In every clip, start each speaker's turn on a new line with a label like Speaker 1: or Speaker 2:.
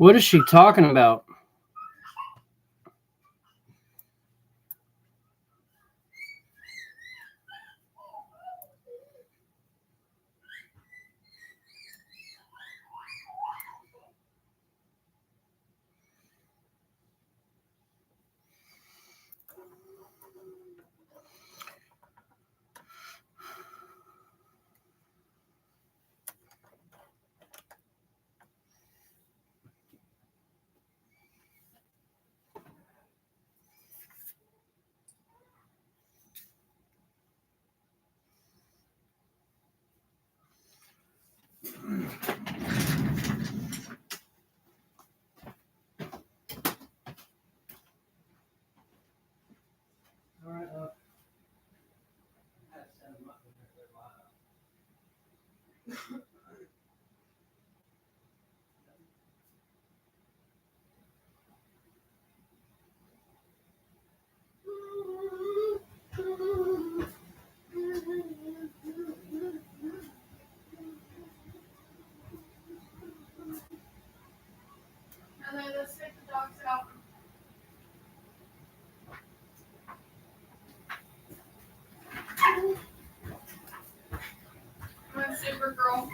Speaker 1: What is she talking about?
Speaker 2: Let's take the dogs out. I'm a super girl.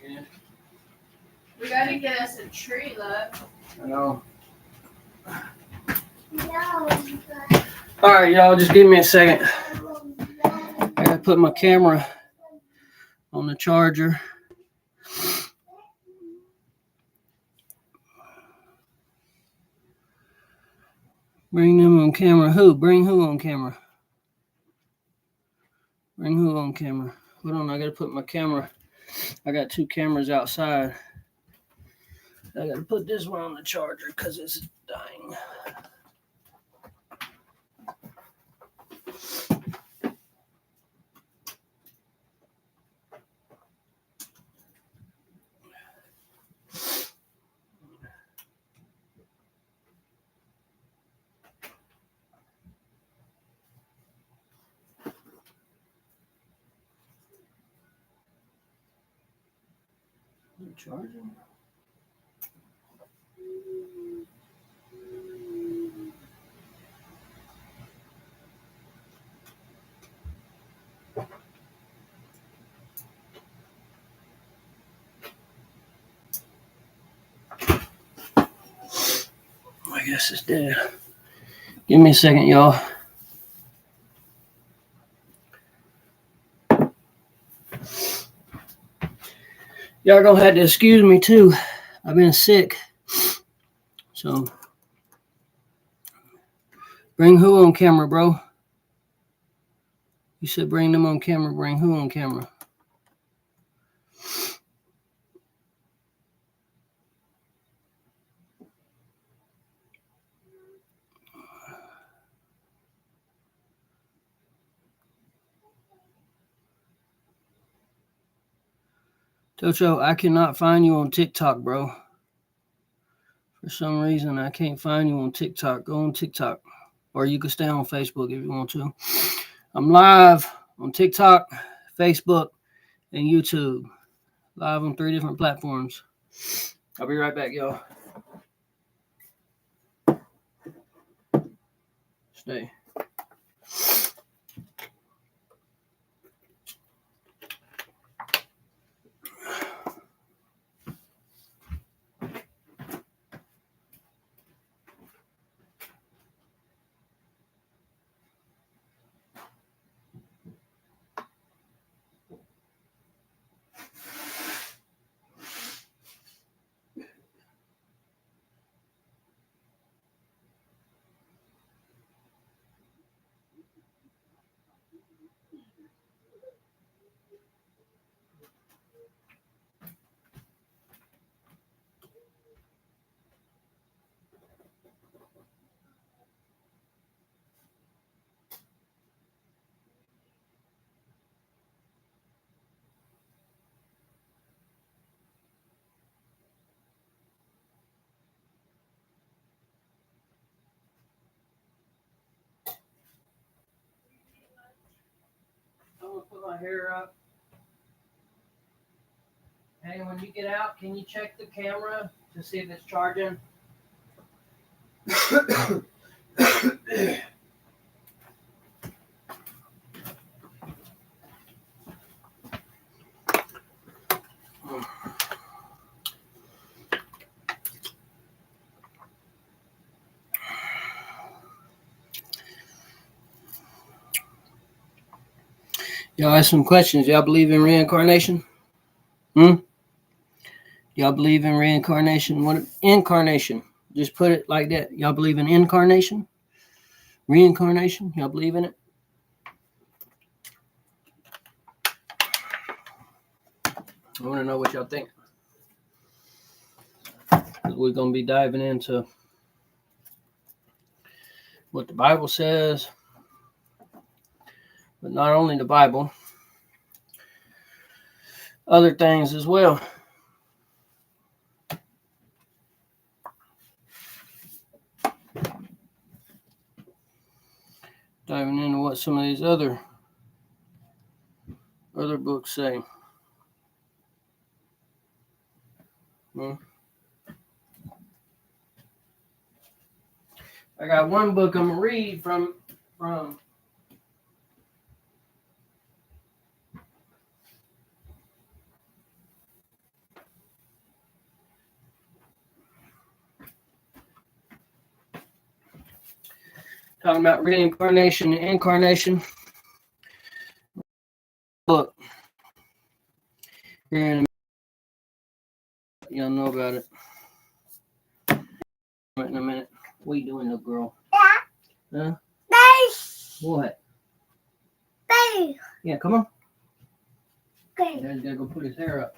Speaker 1: Yeah.
Speaker 2: We gotta get us a tree, look.
Speaker 1: I know. All right, y'all, just give me a second. I gotta put my camera on the charger. Bring them on camera. Who? Bring who on camera? Bring who on camera? Hold on, I gotta put my camera. I got 2 cameras outside. I gotta put this one on the charger because it's dying. Is it charging? I guess it's dead. Give me a second, y'all. Y'all gonna have to excuse me too. I've been sick. So bring who on camera, bro? You said bring them on camera. Bring who on camera? Tocho, I cannot find you on TikTok, bro. For some reason, I can't find you on TikTok. Go on TikTok. Or you can stay on Facebook if you want to. I'm live on TikTok, Facebook, and YouTube. Live on 3 different platforms. I'll be right back, y'all. Stay. I'm gonna put my hair up. Hey, when you get out, can you check the camera to see if it's charging? Y'all ask some questions. Y'all believe in reincarnation? Y'all believe in reincarnation? What incarnation? Just put it like that. Y'all believe in incarnation? Reincarnation? Y'all believe in it? I want to know what y'all think. We're going to be diving into what the Bible says, but not only the Bible, other things as well. Diving into what some of these other books say. I got one book I'm gonna read from Talking about reincarnation and incarnation. Look, here in a minute, y'all know about it. Right in a minute. What are you doing, little girl? Huh? What? Yeah, come on. Dad's gotta go put his hair up.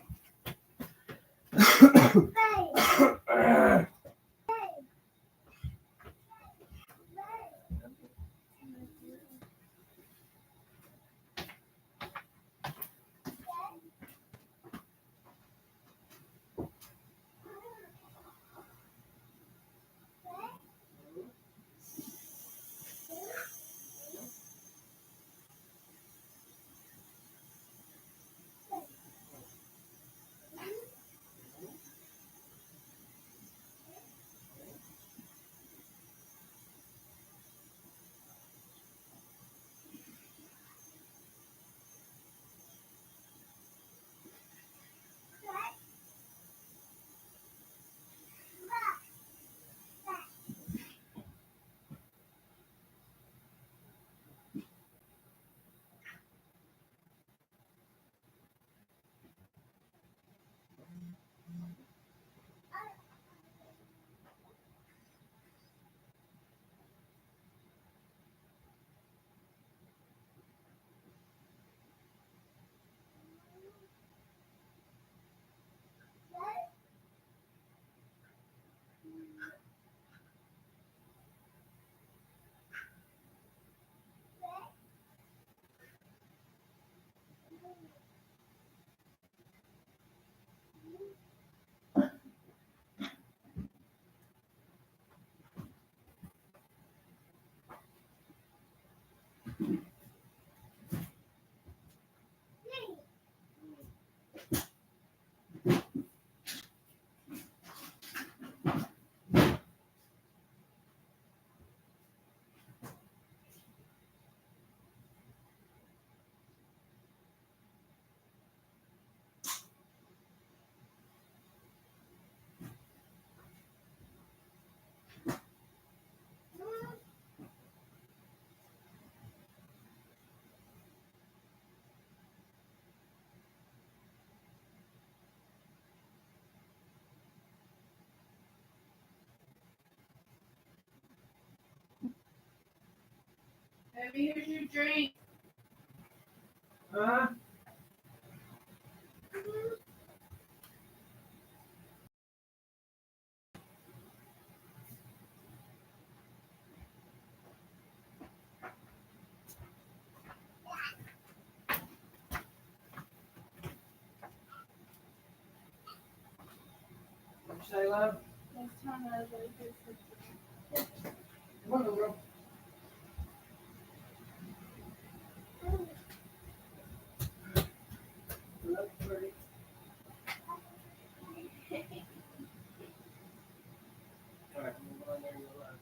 Speaker 2: Baby, here's your drink.
Speaker 1: Huh? What you say, love?
Speaker 2: Next time I was like,
Speaker 1: Come on, little girl. Look pretty. All right, move on there, you'll love.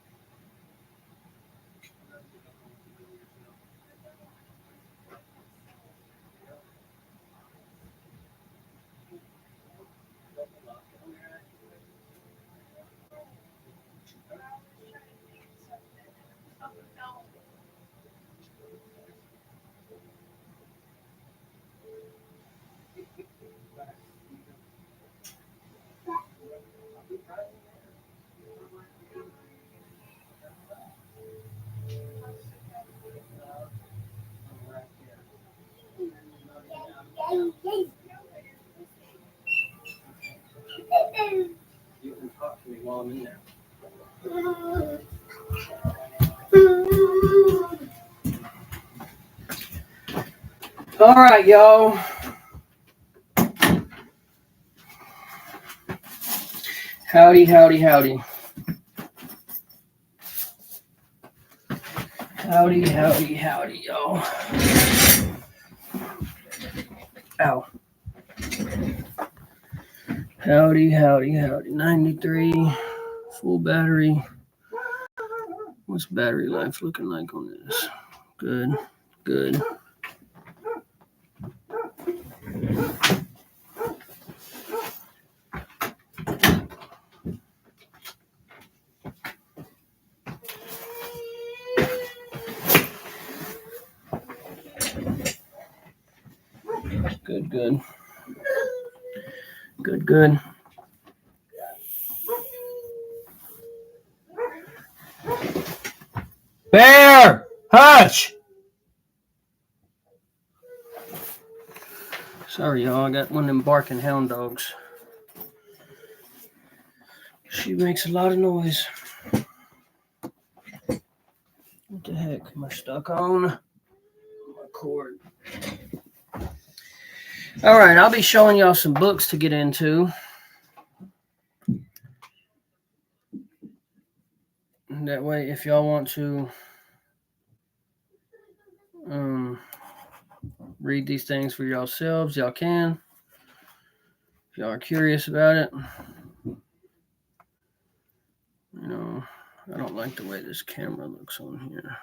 Speaker 1: You can talk to me while I'm in there. All right, y'all. Howdy, howdy, howdy. Howdy, howdy, howdy, y'all. Ow. Howdy, howdy, howdy. 93, full battery. What's battery life looking like on this? Good, good. Good. Good. Bear! Hush! Sorry, y'all. I got one of them barking hound dogs. She makes a lot of noise. What the heck? Am I stuck on my cord? All right, I'll be showing y'all some books to get into. That way, if y'all want to read these things for yourselves, y'all can. If y'all are curious about it. You know, I don't like the way this camera looks on here.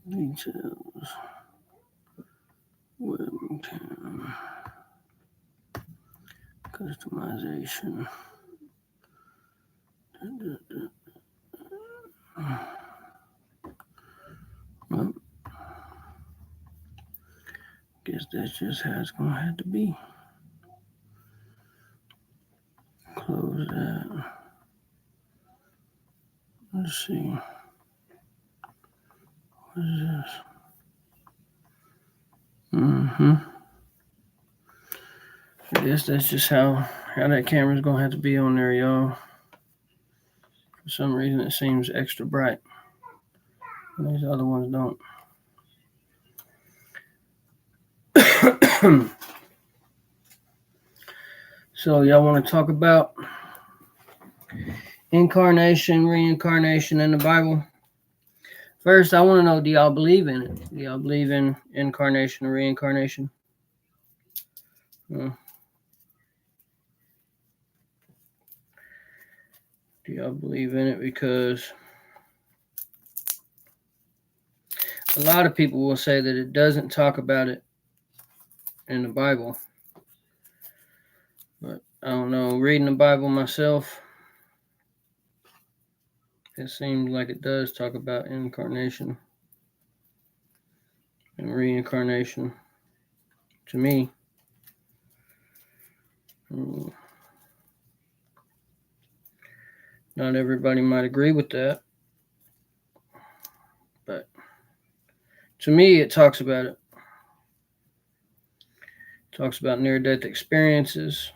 Speaker 1: Details. Webcam. Customization. Well, guess that's just how it's gonna have to be. Close that. Let's see. What is this? I guess that's just how that camera's gonna have to be on there, y'all. For some reason, it seems extra bright. These other ones don't. So, y'all want to talk about incarnation, reincarnation in the Bible? First, I want to know, do y'all believe in it? Do y'all believe in incarnation or reincarnation? Do y'all believe in it? Because a lot of people will say that it doesn't talk about it in the Bible. But I don't know. Reading the Bible myself, it seems like it does talk about incarnation and reincarnation. To me. Not everybody might agree with that. But to me, it talks about it. It talks about near-death experiences.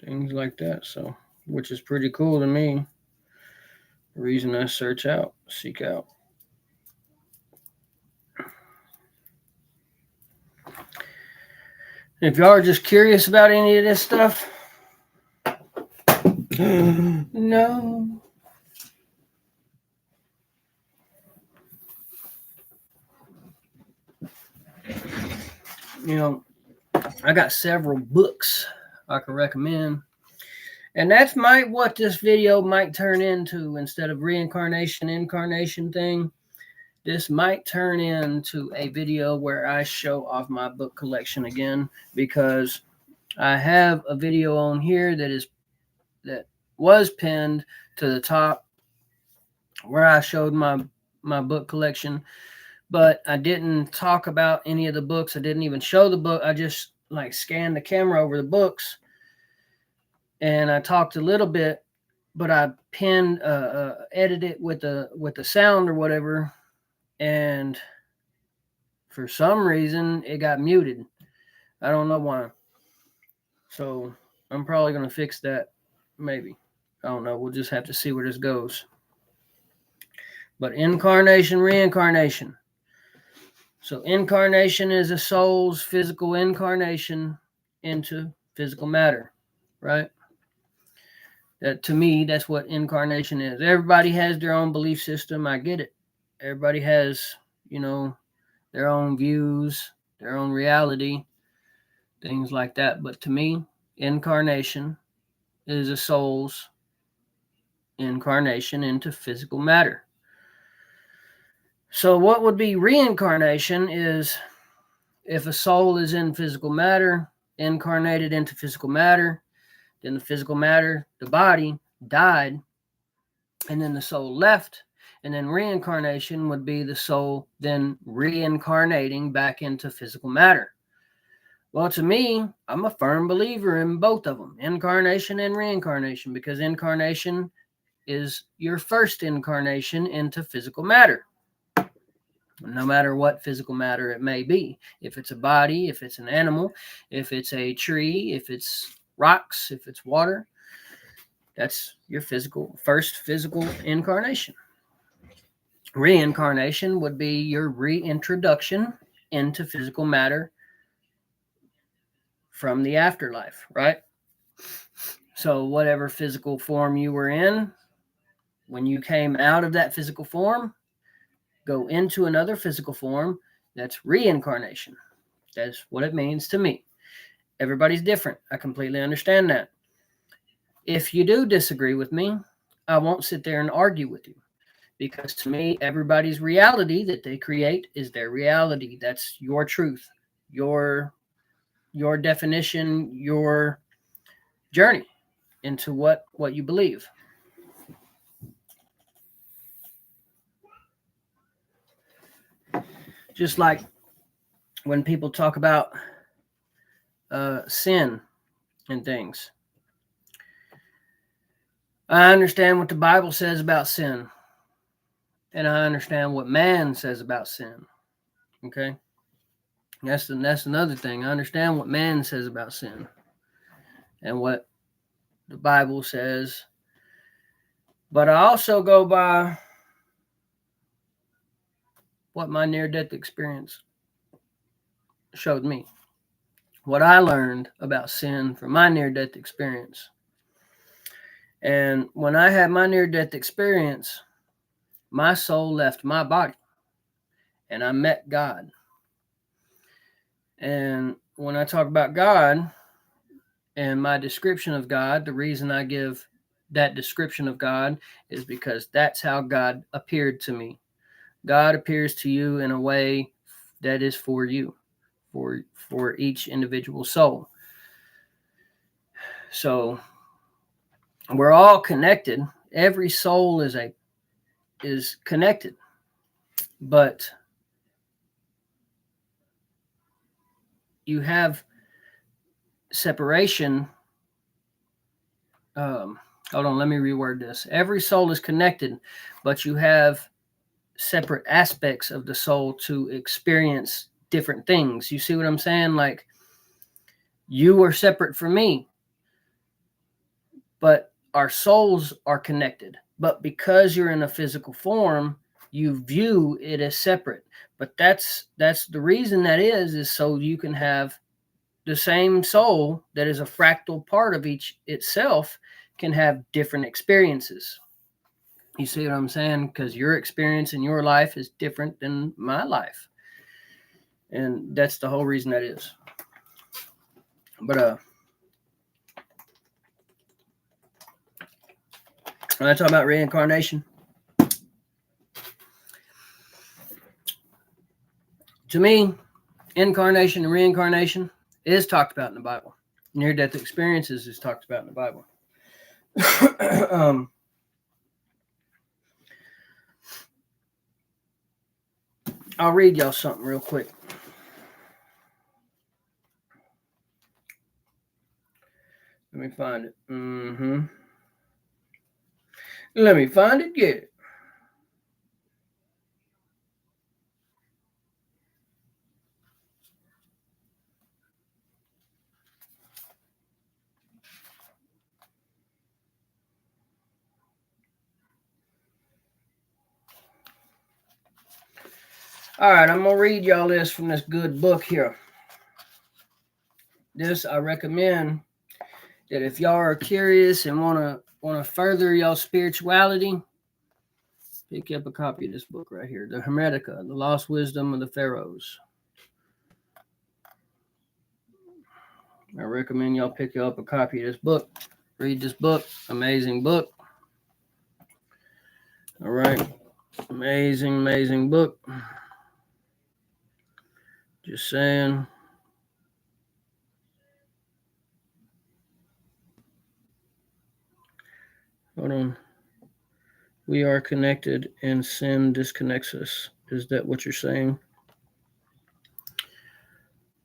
Speaker 1: Things like that. So, which is pretty cool to me. The reason I seek out. If y'all are just curious about any of this stuff, no. You know, I got several books I can recommend. And that's what this video might turn into. Instead of reincarnation, incarnation thing, this might turn into a video where I show off my book collection again, because I have a video on here that was pinned to the top where I showed my book collection, but I didn't talk about any of the books. I didn't even show the book. I just scanned the camera over the books, and I talked a little bit, but I pinned, edited with the sound or whatever, and for some reason it got muted. I don't know why. So I'm probably going to fix that. Maybe. I don't know. We'll just have to see where this goes. But incarnation, reincarnation. So incarnation is a soul's physical incarnation into physical matter, right? That, to me, that's what incarnation is. Everybody has their own belief system. I get it. Everybody has, their own views, their own reality, things like that. But to me, incarnation is a soul's incarnation into physical matter. So what would be reincarnation is if a soul is in physical matter, incarnated into physical matter, then the physical matter, the body, died, and then the soul left, and then reincarnation would be the soul then reincarnating back into physical matter. Well, to me, I'm a firm believer in both of them, incarnation and reincarnation, because incarnation is your first incarnation into physical matter, no matter what physical matter it may be. If it's a body, if it's an animal, if it's a tree, if it's rocks, if it's water, that's your first physical incarnation. Reincarnation would be your reintroduction into physical matter from the afterlife, right? So whatever physical form you were in, when you came out of that physical form, go into another physical form, that's reincarnation. That's what it means to me. Everybody's different. I completely understand that. If you do disagree with me, I won't sit there and argue with you, because to me, everybody's reality that they create is their reality. That's your truth, your definition, your journey into what you believe. Just like when people talk about sin and things, I understand what the Bible says about sin, and I understand what man says about sin. Okay, that's another thing. I understand what man says about sin and what the Bible says, but I also go by what my near-death experience showed me, what I learned about sin from my near-death experience. And when I had my near-death experience, my soul left my body, and I met God. And when I talk about God and my description of God, the reason I give that description of God is because that's how God appeared to me. God appears to you in a way that is for you, for each individual soul. So we're all connected. Every soul is connected, but you have separation. Hold on, let me reword this. Every soul is connected, but you have separate aspects of the soul to experience different things. You see what I'm saying? Like, you are separate from me, but our souls are connected. But because you're in a physical form, you view it as separate. But that's the reason that is so you can have the same soul that is a fractal part of each itself can have different experiences. You see what I'm saying? Because your experience in your life is different than my life. And that's the whole reason that is. But when I talk about reincarnation, to me, incarnation and reincarnation is talked about in the Bible. Near-death experiences is talked about in the Bible. I'll read y'all something real quick. Let me find it. Let me find it, get it. All right, I'm going to read y'all this from this good book here. This I recommend that if y'all are curious and want to further y'all spirituality, pick up a copy of this book right here, The Hermetica, The Lost Wisdom of the Pharaohs. I recommend y'all pick up a copy of this book. Read this book. Amazing book. All right. Amazing book. Just saying. Hold on. We are connected and sin disconnects us. Is that what you're saying?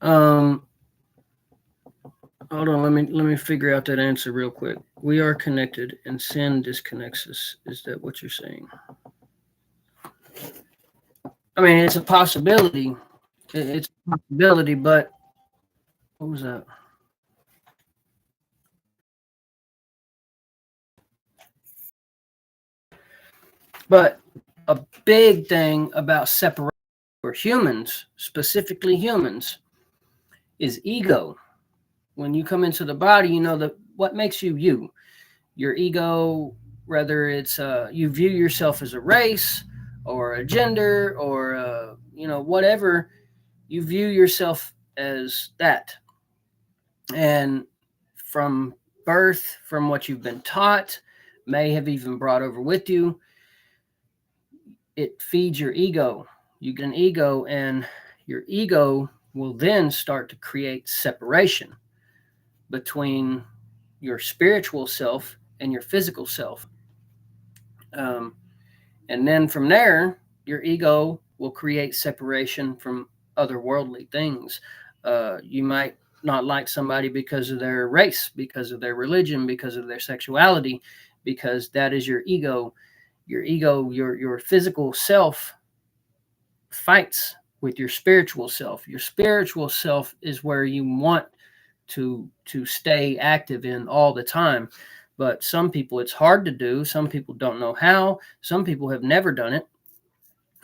Speaker 1: Hold on, let me figure out that answer real quick. We are connected and sin disconnects us. Is that what you're saying? I mean, it's a possibility. It's a possibility, but what was that? But a big thing about separation for humans, specifically humans, is ego. When you come into the body, you know that what makes you you. Your ego, whether it's you view yourself as a race or a gender or whatever, you view yourself as that. And from birth, from what you've been taught, may have even brought over with you, it feeds your ego. You get an ego, and your ego will then start to create separation between your spiritual self and your physical self. And then from there, your ego will create separation from otherworldly things. You might not like somebody because of their race, because of their religion, because of their sexuality, because that is your ego. Your ego, your physical self fights with your spiritual self. Your spiritual self is where you want to stay active in all the time. But some people it's hard to do. Some people don't know how. Some people have never done it.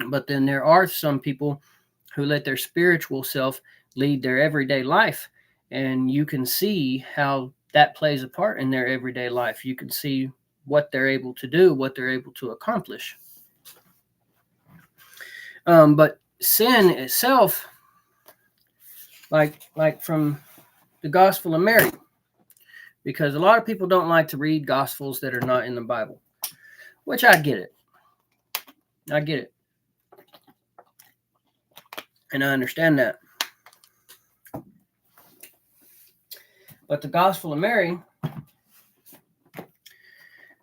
Speaker 1: But then there are some people who let their spiritual self lead their everyday life. And you can see how that plays a part in their everyday life. You can see what they're able to do, what they're able to accomplish. But sin itself, like from the Gospel of Mary, because a lot of people don't like to read Gospels that are not in the Bible, which I get it. I get it. And I understand that. But the Gospel of Mary,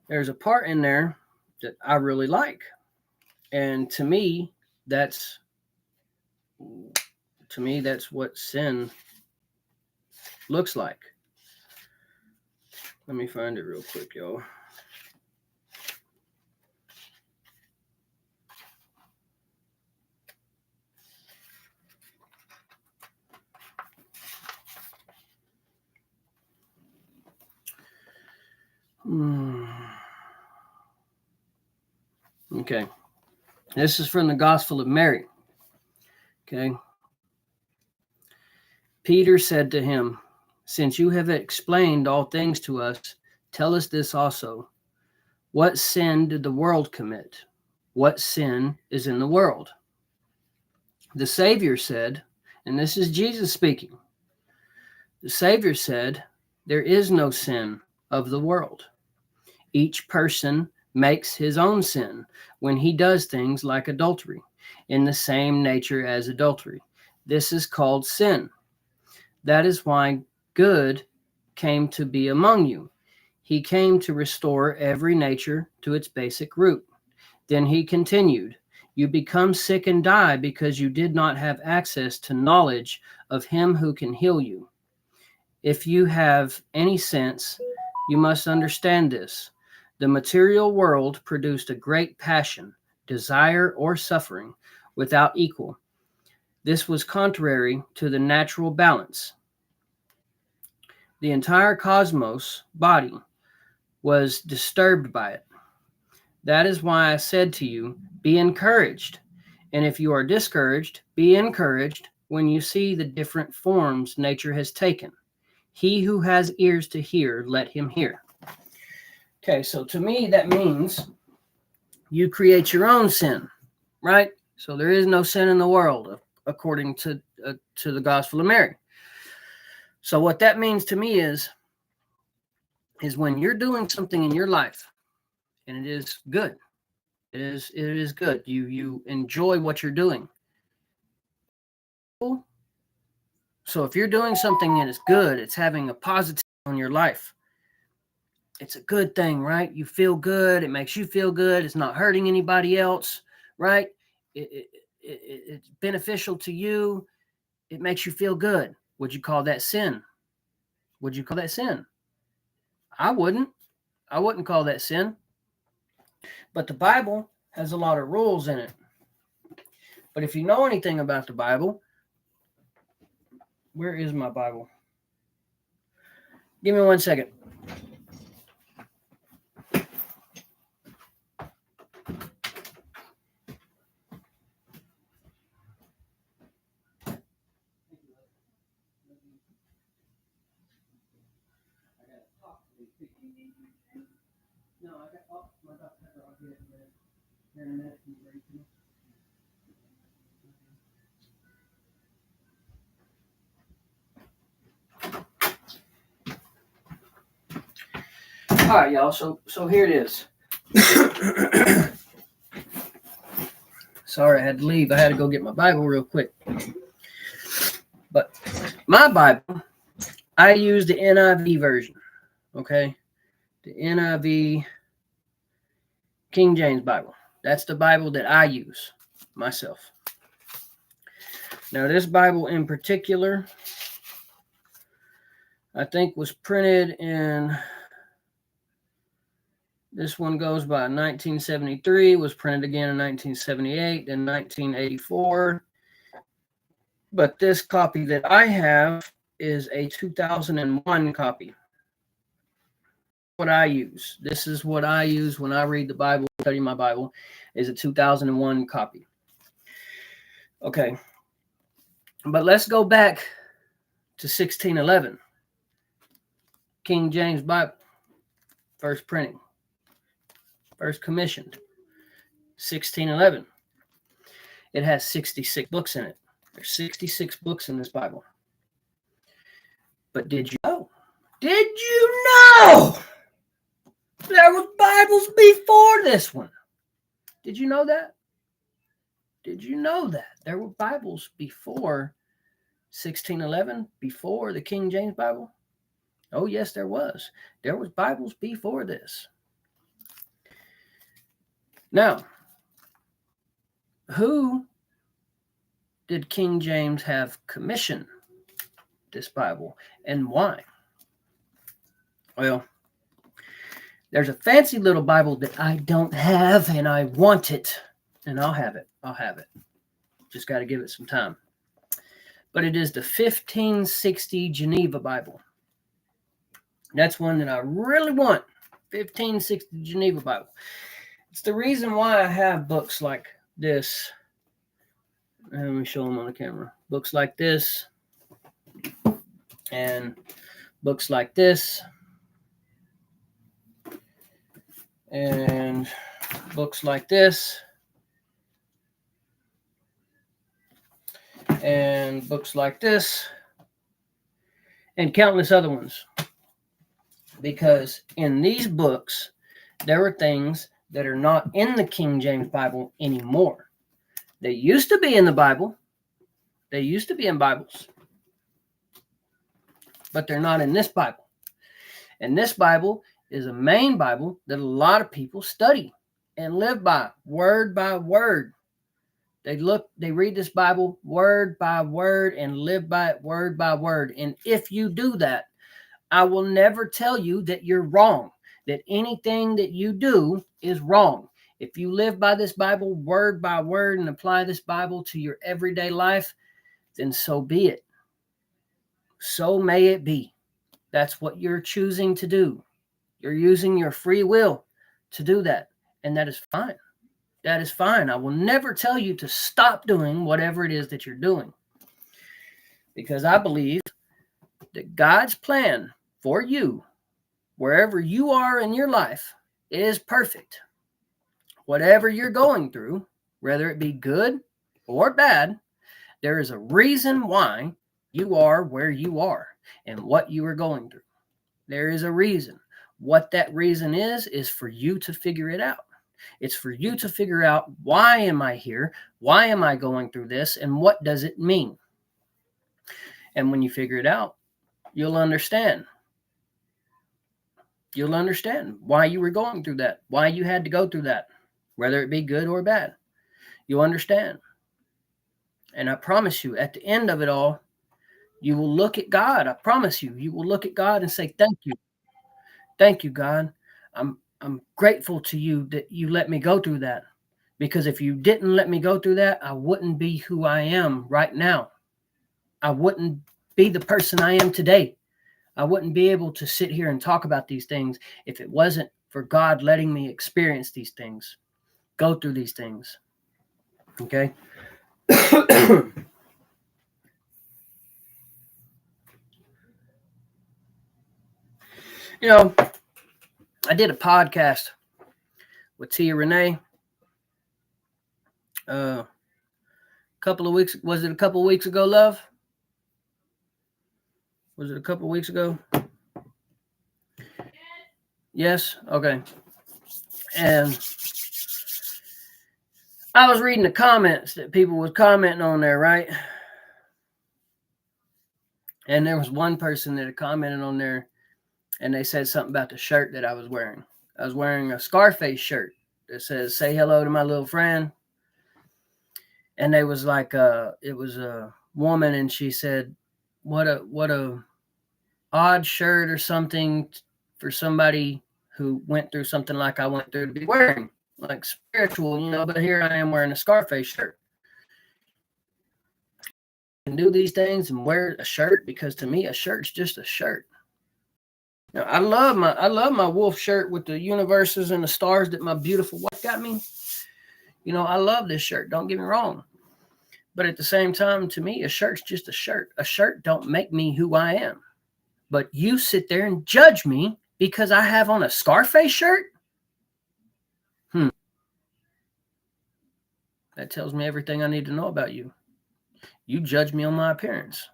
Speaker 1: there's a part in there that I really like. And to me, that's what sin looks like. Let me find it real quick, y'all. Okay. This is from the Gospel of Mary. Okay. Peter said to him, "Since you have explained all things to us, tell us this also. What sin did the world commit? What sin is in the world?" The Savior said, and this is Jesus speaking, the Savior said, "There is no sin of the world. Each person makes his own sin when he does things like adultery, in the same nature as adultery. This is called sin. That is why good came to be among you. He came to restore every nature to its basic root." Then he continued, "You become sick and die because you did not have access to knowledge of him who can heal you. If you have any sense, you must understand this. The material world produced a great passion, desire, or suffering without equal. This was contrary to the natural balance. The entire cosmos body was disturbed by it. That is why I said to you, be encouraged. And if you are discouraged, be encouraged when you see the different forms nature has taken. He who has ears to hear, let him hear." Okay, so to me, that means you create your own sin, right? So there is no sin in the world, according to the Gospel of Mary. So what that means to me is is when you're doing something in your life and it is good. It is good. You enjoy what you're doing. So if you're doing something and it's good, it's having a positive on your life. It's a good thing, right? You feel good. It makes you feel good. It's not hurting anybody else, right? It's beneficial to you. It makes you feel good. Would you call that sin? Would you call that sin? I wouldn't. I wouldn't call that sin. But the Bible has a lot of rules in it. But if you know anything about the Bible, where is my Bible? Give me 1 second. All right, y'all. So here it is. Sorry, I had to leave. I had to go get my Bible real quick. But my Bible, I use the NIV version. Okay, the NIV King James Bible. That's the Bible that I use myself. Now, this Bible in particular, I think was printed in, this one goes by 1973, was printed again in 1978, then 1984. But this copy that I have is a 2001 copy. What I use. This is what I use when I read the Bible, study my Bible, is a 2001 copy. Okay. But let's go back to 1611. King James Bible, first printing, first commissioned, 1611. It has 66 books in it. There's 66 books in this Bible. But did you know? Did you know there were Bibles before this one? Did you know that? Did you know that there were Bibles before 1611, before the King James Bible? Oh, yes, there was. There was Bibles before this. Now, who did King James have commissioned this Bible, and why? Well, there's a fancy little Bible that I don't have, and I want it, and I'll have it. I'll have it. Just got to give it some time. But it is the 1560 Geneva Bible. That's one that I really want. 1560 Geneva Bible. It's the reason why I have books like this. Let me show them on the camera. Books like this. And books like this. And books like this. And books like this. And countless other ones. Because in these books, there are things that are not in the King James Bible anymore. They used to be in the Bible. They used to be in Bibles. But they're not in this Bible. And this Bible is a main Bible that a lot of people study and live by word. They read this Bible word by word and live by it word by word. And if you do that, I will never tell you that you're wrong, that anything that you do is wrong. If you live by this Bible word by word and apply this Bible to your everyday life, then so be it. So may it be. That's what you're choosing to do. You're using your free will to do that. And that is fine. That is fine. I will never tell you to stop doing whatever it is that you're doing. Because I believe that God's plan for you, wherever you are in your life, is perfect. Whatever you're going through, whether it be good or bad, there is a reason why you are where you are and what you are going through. There is a reason What that reason is for you to figure it out. It's for you to figure out, why am I here? Why am I going through this? And what does it mean? And when you figure it out, you'll understand. You'll understand why you were going through that, why you had to go through that, whether it be good or bad. You'll understand. And I promise you, at the end of it all, you will look at God. I promise you, you will look at God and say, thank you. Thank you, God. I'm grateful to you that you let me go through that. Because if you didn't let me go through that, I wouldn't be who I am right now. I wouldn't be the person I am today. I wouldn't be able to sit here and talk about these things if it wasn't for God letting me experience these things, go through these things. Okay? You know, I did a podcast with Tia Renee a couple of weeks. Was it a couple of weeks ago, love? Was it a couple of weeks ago? Yes? Okay. And I was reading the comments that people was commenting on there, right? And there was one person that had commented on there, and they said something about the shirt that I was wearing. I was wearing a Scarface shirt that says, say hello to my little friend. And they was like, it was a woman, and she said, what a odd shirt or something for somebody who went through something like I went through to be wearing, like spiritual, but here I am wearing a Scarface shirt. And do these things and wear a shirt, because to me a shirt's just a shirt. Now, I love my wolf shirt with the universes and the stars that my beautiful wife got me. I love this shirt, don't get me wrong. But at the same time, to me, a shirt's just a shirt. A shirt don't make me who I am. But you sit there and judge me because I have on a Scarface shirt? That tells me everything I need to know about you. You judge me on my appearance.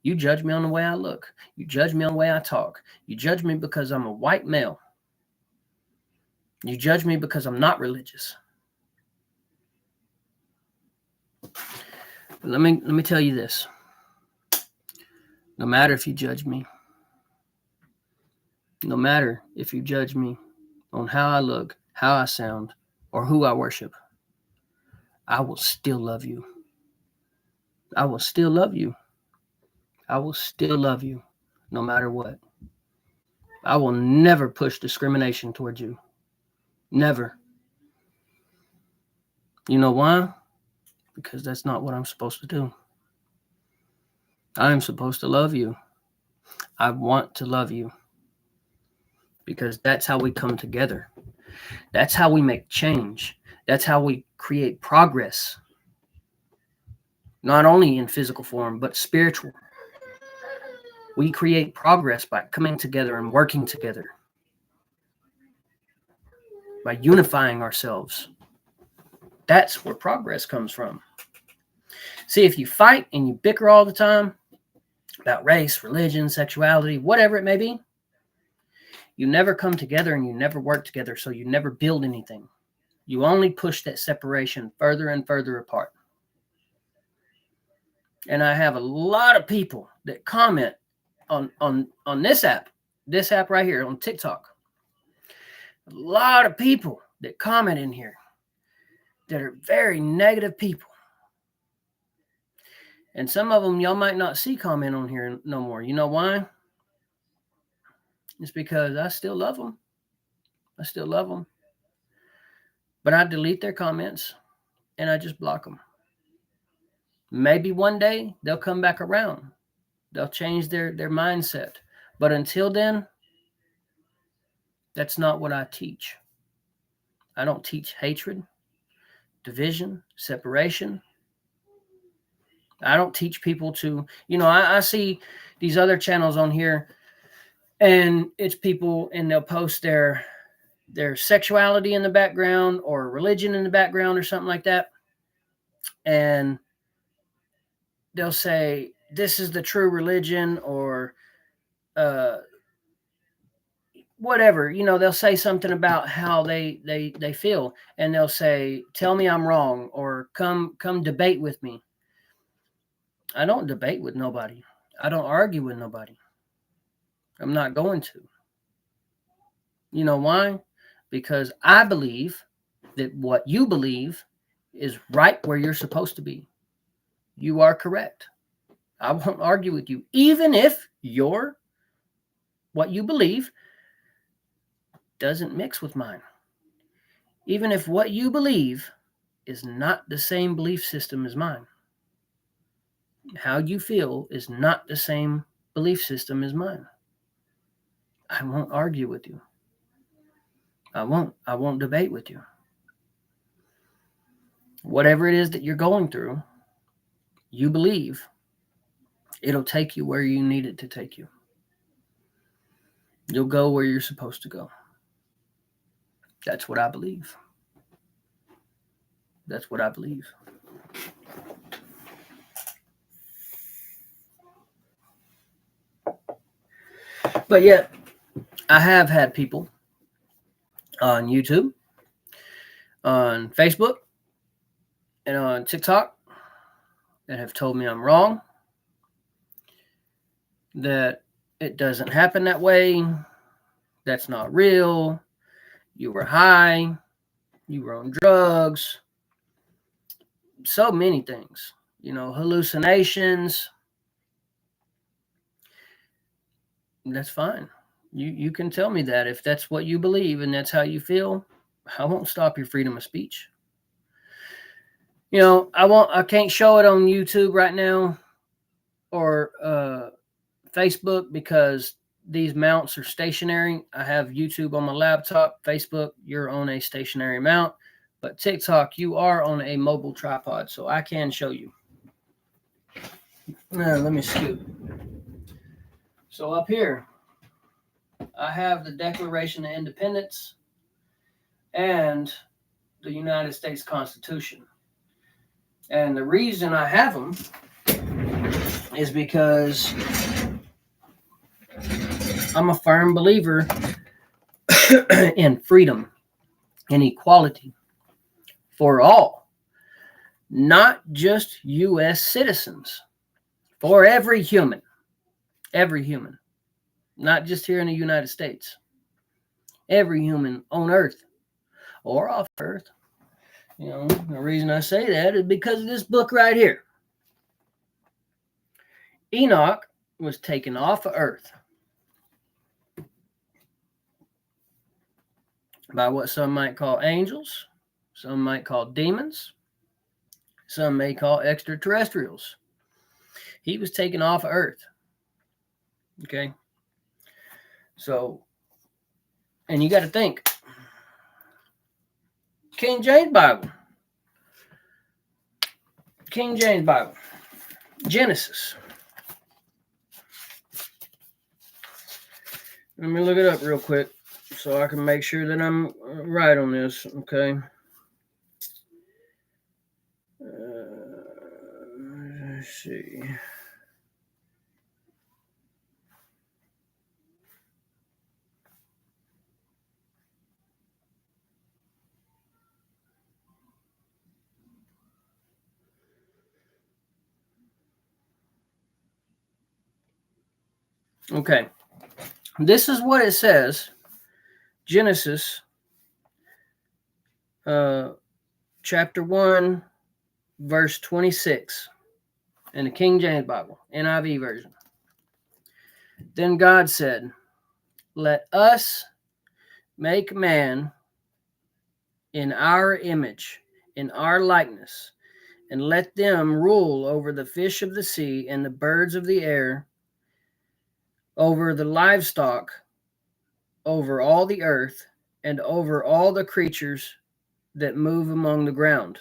Speaker 1: You judge me on the way I look. You judge me on the way I talk. You judge me because I'm a white male. You judge me because I'm not religious. But let me tell you this. No matter if you judge me, no matter if you judge me on how I look, how I sound, or who I worship, I will still love you. I will still love you. I will still love you, no matter what. I will never push discrimination towards you. Never. You know why? Because that's not what I'm supposed to do. I am supposed to love you. I want to love you. Because that's how we come together. That's how we make change. That's how we create progress. Not only in physical form, but spiritual. We create progress by coming together and working together. By unifying ourselves. That's where progress comes from. See, if you fight and you bicker all the time about race, religion, sexuality, whatever it may be, you never come together and you never work together, so you never build anything. You only push that separation further and further apart. And I have a lot of people that comment on this app right here on TikTok. A lot of people that comment in here that are very negative people. And some of them y'all might not see comment on here no more. You know why? It's because I still love them. I still love them. But I delete their comments and I just block them. Maybe one day they'll come back around. They'll change their mindset. But until then, that's not what I teach. I don't teach hatred, division, separation. I don't teach people to, I see these other channels on here, and it's people, and they'll post their sexuality in the background or religion in the background or something like that. And they'll say, this is the true religion, or whatever, they'll say something about how they feel, and they'll say, tell me I'm wrong, or come debate with me. I don't debate with nobody. I don't argue with nobody. I'm not going to. You know why? Because I believe that what you believe is right where you're supposed to be. You are correct. I won't argue with you, even if what you believe doesn't mix with mine. Even if what you believe is not the same belief system as mine. How you feel is not the same belief system as mine. I won't argue with you. I won't debate with you. Whatever it is that you're going through, you believe it'll take you where you need it to take you. You'll go where you're supposed to go. That's what I believe. That's what I believe. But yet, I have had people on YouTube, on Facebook, and on TikTok that have told me I'm wrong, that it doesn't happen that way, that's not real, you were high, you were on drugs, so many things, hallucinations. That's fine. You can tell me that if that's what you believe and that's how you feel. I won't stop your freedom of speech. I can't show it on YouTube right now or Facebook because these mounts are stationary. I have YouTube on my laptop. Facebook, you're on a stationary mount. But TikTok, you are on a mobile tripod, so I can show you. Let me scoot. So up here, I have the Declaration of Independence and the United States Constitution. And the reason I have them is because I'm a firm believer in freedom and equality for all, not just U.S. citizens, for every human, not just here in the United States, every human on Earth or off Earth. The reason I say that is because of this book right here. Enoch was taken off of Earth by what some might call angels, some might call demons, some may call extraterrestrials. He was taken off of Earth. Okay? So, and you got to think, King James Bible, Genesis. Let me look it up real quick so I can make sure that I'm right on this, okay? Let's see. Okay. This is what it says. Genesis chapter 1, verse 26 in the King James Bible, NIV version. Then God said, let us make man in our image, in our likeness, and let them rule over the fish of the sea and the birds of the air, over the livestock, over all the earth, and over all the creatures that move among the ground.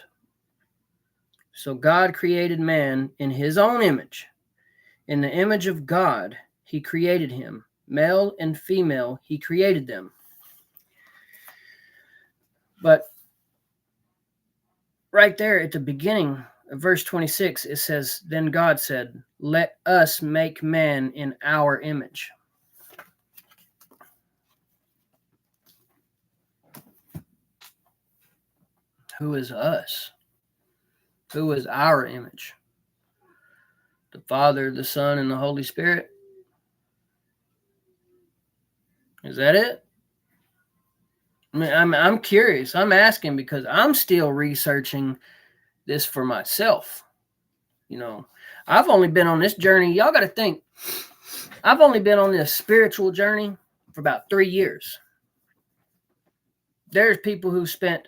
Speaker 1: So God created man in his own image. In the image of God, he created him. Male and female, he created them. But right there at the beginning of verse 26, it says, then God said, let us make man in our image. Who is us? Who is our image? The Father, the Son, and the Holy Spirit? Is that it? I mean, I'm curious. I'm asking because I'm still researching this for myself. I've only been on this journey. Y'all got to think. I've only been on this spiritual journey for about 3 years. There's people who spent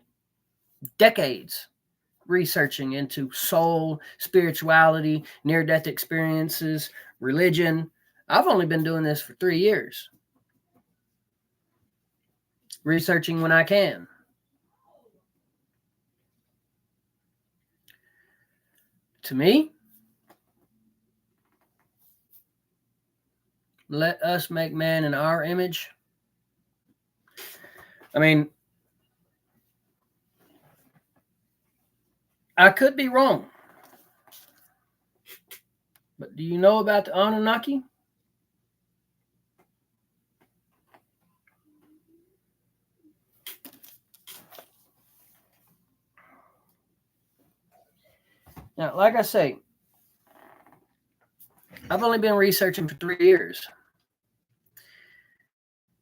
Speaker 1: decades researching into soul, spirituality, near-death experiences, religion. I've only been doing this for 3 years. Researching when I can. To me, let us make man in our image. I mean, I could be wrong. But do you know about the Anunnaki? Now, like I say, I've only been researching for 3 years.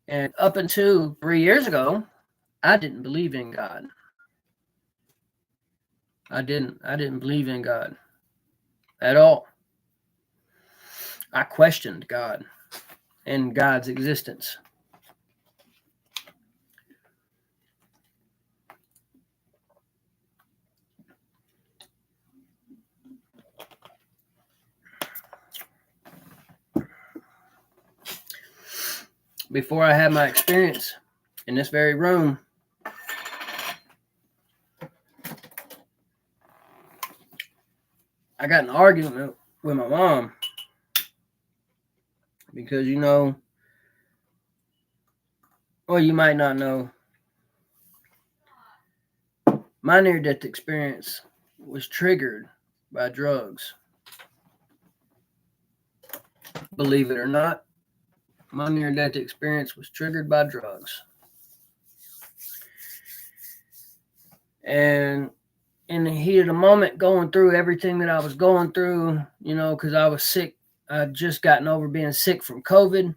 Speaker 1: And up until 3 years ago, I didn't believe in God. I didn't believe in God at all. I questioned God and God's existence. Before I had my experience in this very room, I got in an argument with my mom because, or you might not know, my near-death experience was triggered by drugs. Believe it or not, my near-death experience was triggered by drugs. And in the heat of the moment, going through everything that I was going through, because I was sick. I'd just gotten over being sick from COVID.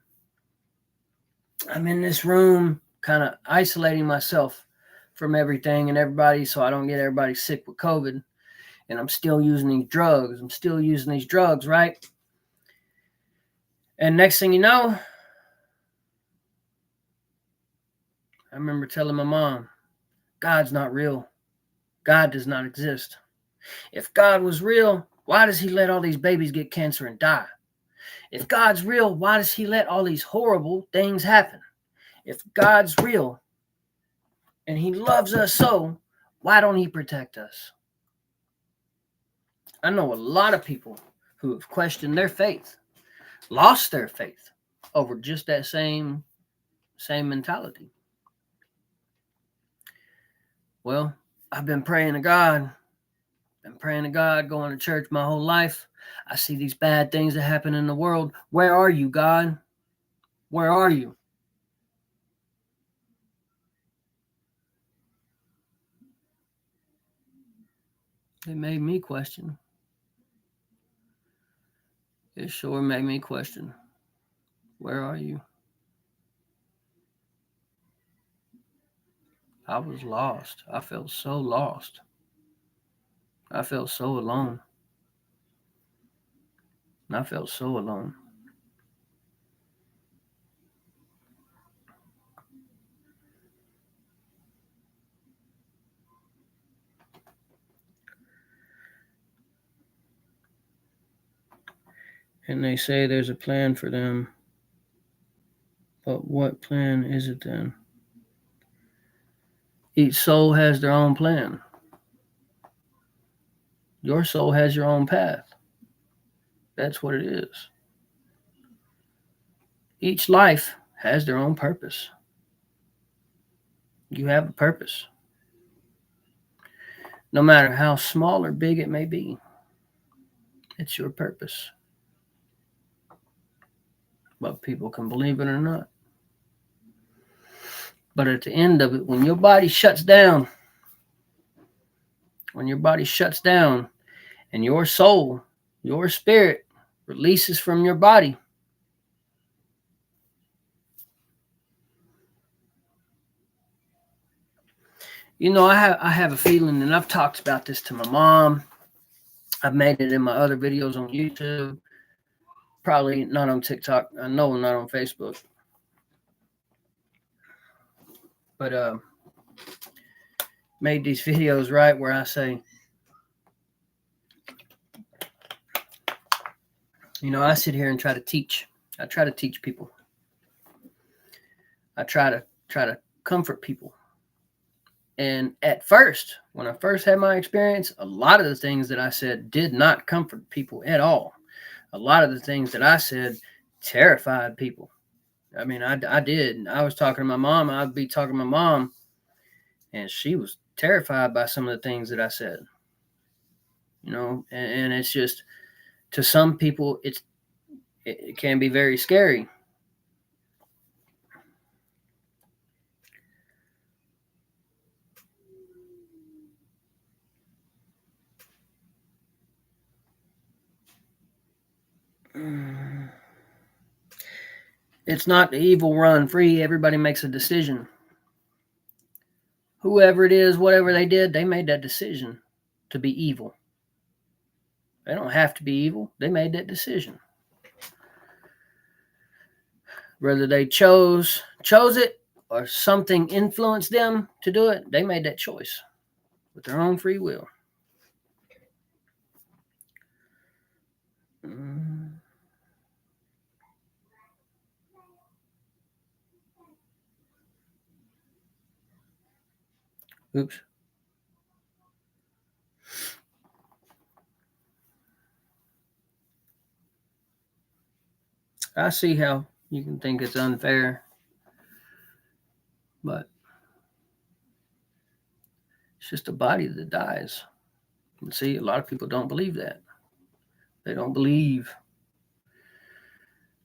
Speaker 1: I'm in this room kind of isolating myself from everything and everybody so I don't get everybody sick with COVID. And I'm still using these drugs. Right? And next thing you know, I remember telling my mom, God's not real. God does not exist. If God was real, why does he let all these babies get cancer and die? If God's real, why does he let all these horrible things happen? If God's real and he loves us so, why don't he protect us? I know a lot of people who have questioned their faith, lost their faith over just that same mentality. Well, I've been praying to God, going to church my whole life. I see these bad things that happen in the world. Where are you, God? Where are you? It made me question. It sure made me question. Where are you? I was lost. I felt so lost. I felt so alone. I felt so alone. And they say there's a plan for them. But what plan is it then? Each soul has their own plan. Your soul has your own path. That's what it is. Each life has their own purpose. You have a purpose. No matter how small or big it may be, it's your purpose. But people can believe it or not. But at the end of it, when your body shuts down, when your body shuts down and your soul, your spirit releases from your body, I have a feeling, and I've talked about this to my mom. I've made it in my other videos on YouTube, probably not on TikTok. I know not on Facebook. But made these videos, right, where I say, I sit here and try to teach. I try to teach people. I try to comfort people. And at first, when I first had my experience, a lot of the things that I said did not comfort people at all. A lot of the things that I said terrified people. I mean, I did. I was talking to my mom. I'd be talking to my mom, and she was terrified by some of the things that I said. And it's just, to some people, it can be very scary. It's not the evil run free. Everybody makes a decision. Whoever it is, whatever they did, they made that decision to be evil. They don't have to be evil. They made that decision. Whether they chose it or something influenced them to do it, they made that choice with their own free will. Oops. I see how you can think it's unfair, but it's just a body that dies. And see, a lot of people don't believe that. They don't believe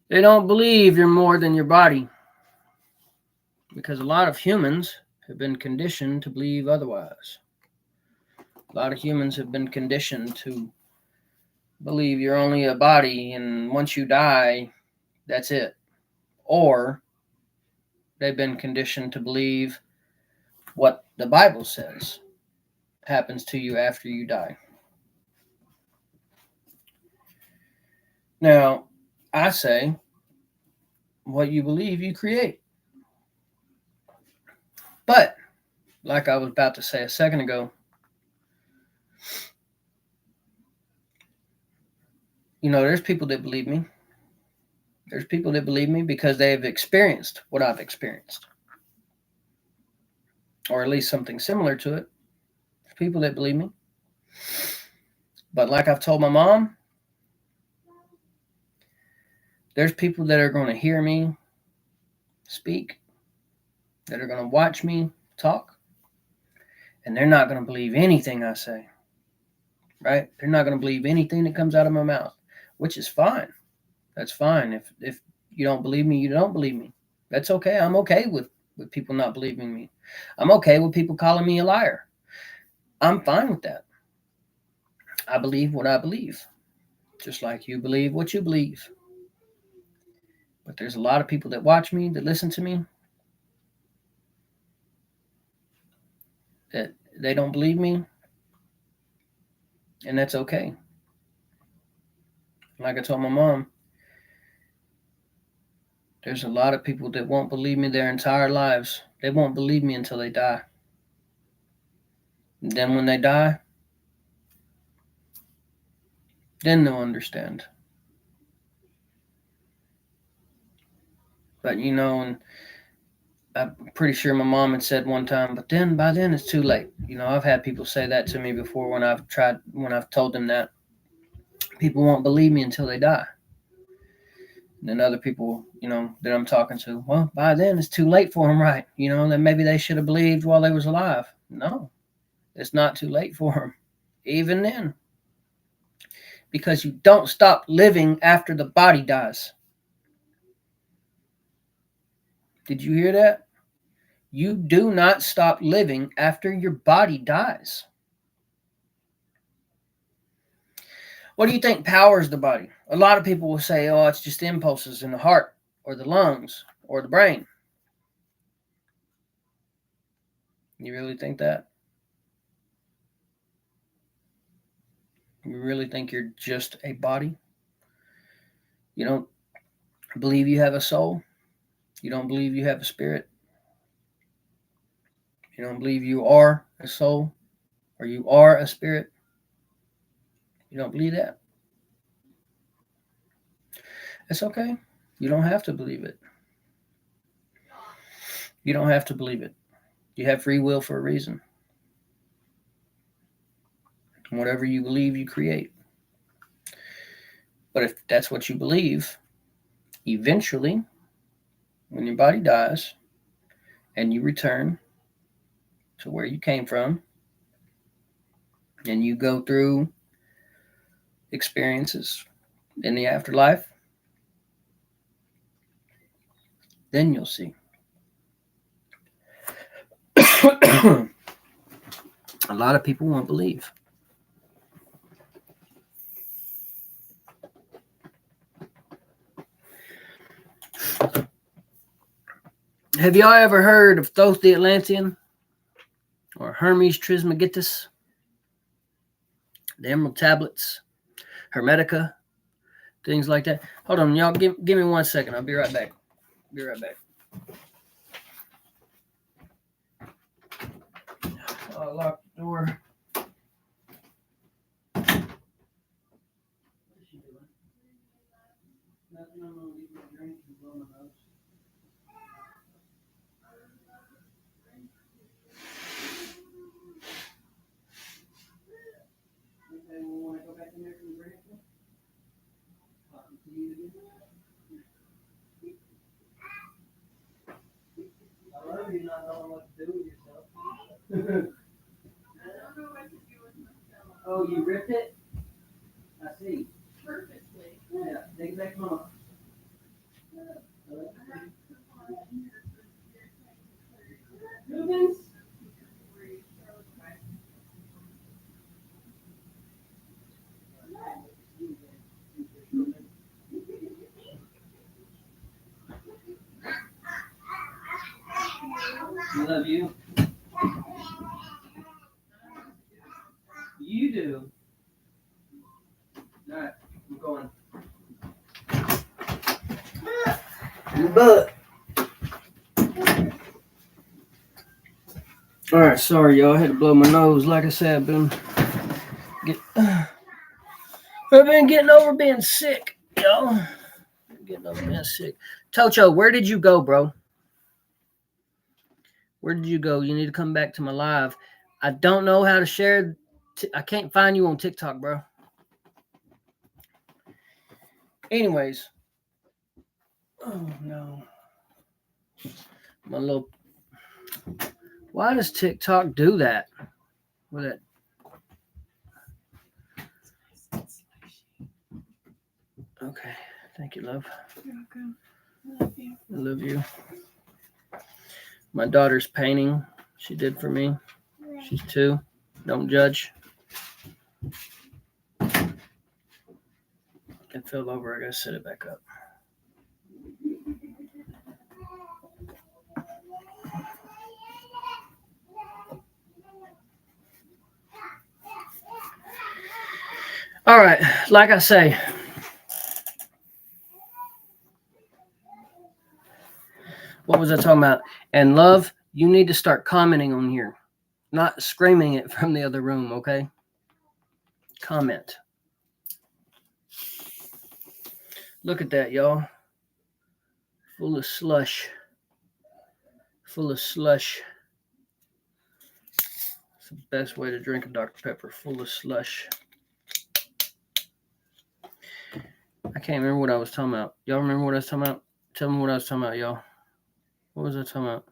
Speaker 1: you're more than your body, because a lot of humans have been conditioned to believe otherwise. A lot of humans have been conditioned to believe you're only a body, and once you die, that's it. Or they've been conditioned to believe what the Bible says happens to you after you die. Now, I say, what you believe, you create. But, like I was about to say a second ago, there's people that believe me. There's people that believe me because they've experienced what I've experienced, or at least something similar to it. There's people that believe me. But like I've told my mom, there's people that are going to hear me speak, that are going to watch me talk, and they're not going to believe anything I say, right? They're not going to believe anything that comes out of my mouth, which is fine. That's fine. If you don't believe me, you don't believe me. That's okay. I'm okay with people not believing me. I'm okay with people calling me a liar. I'm fine with that. I believe what I believe, just like you believe what you believe. But there's a lot of people that watch me, that listen to me, that they don't believe me, and that's okay. Like I told my mom, there's a lot of people that won't believe me their entire lives. They won't believe me until they die. And then when they die, then they'll understand. But and I'm pretty sure my mom had said one time, but by then it's too late. I've had people say that to me before when I've told them that. People won't believe me until they die. And then other people, that I'm talking to, well, by then it's too late for them, right? Then maybe they should have believed while they was alive. No, it's not too late for them, even then. Because you don't stop living after the body dies. Did you hear that? You do not stop living after your body dies. What do you think powers the body? A lot of people will say, oh, it's just impulses in the heart or the lungs or the brain. You really think that? You really think you're just a body? You don't believe you have a soul? You don't believe you have a spirit? You don't believe you are a soul or you are a spirit? You don't believe that? It's okay. You don't have to believe it. You don't have to believe it. You have free will for a reason. And whatever you believe, you create. But if that's what you believe, eventually, when your body dies and you return to where you came from and you go through experiences in the afterlife, then you'll see. A lot of people won't believe. Have y'all ever heard of Thoth the Atlantean or Hermes Trismegistus, the Emerald Tablets, Hermetica, things like that? Hold on, y'all. Give me 1 second. I'll be right back. Be right back. I'll lock the door. I love you not knowing what to do with yourself.
Speaker 2: I don't know what to do with myself.
Speaker 1: Oh, you ripped it? I see.
Speaker 2: Perfectly.
Speaker 1: Yeah, take it back home. Rubens? I love you. You do. All right, I'm going. Your butt. All right, sorry y'all. I had to blow my nose. Like I said, I've been getting over being sick, y'all. Getting over being sick. Tocho, where did you go, bro? Where did you go? You need to come back to my live. I don't know how to share. I can't find you on TikTok, bro. Anyways. Oh, no. My little... Why does TikTok do that? With it? Okay. Thank you, love.
Speaker 2: You're welcome. I love you.
Speaker 1: I love you. My daughter's painting. She did for me. She's 2. Don't judge. It fell over. I gotta set it back up. All right. Like I say, what was I talking about? And love, you need to start commenting on here, not screaming it from the other room, okay? Comment. Look at that, y'all. Full of slush. Full of slush. It's the best way to drink a Dr. Pepper. Full of slush. I can't remember what I was talking about. Y'all remember what I was talking about? Tell me what I was talking about, y'all. What was I talking about?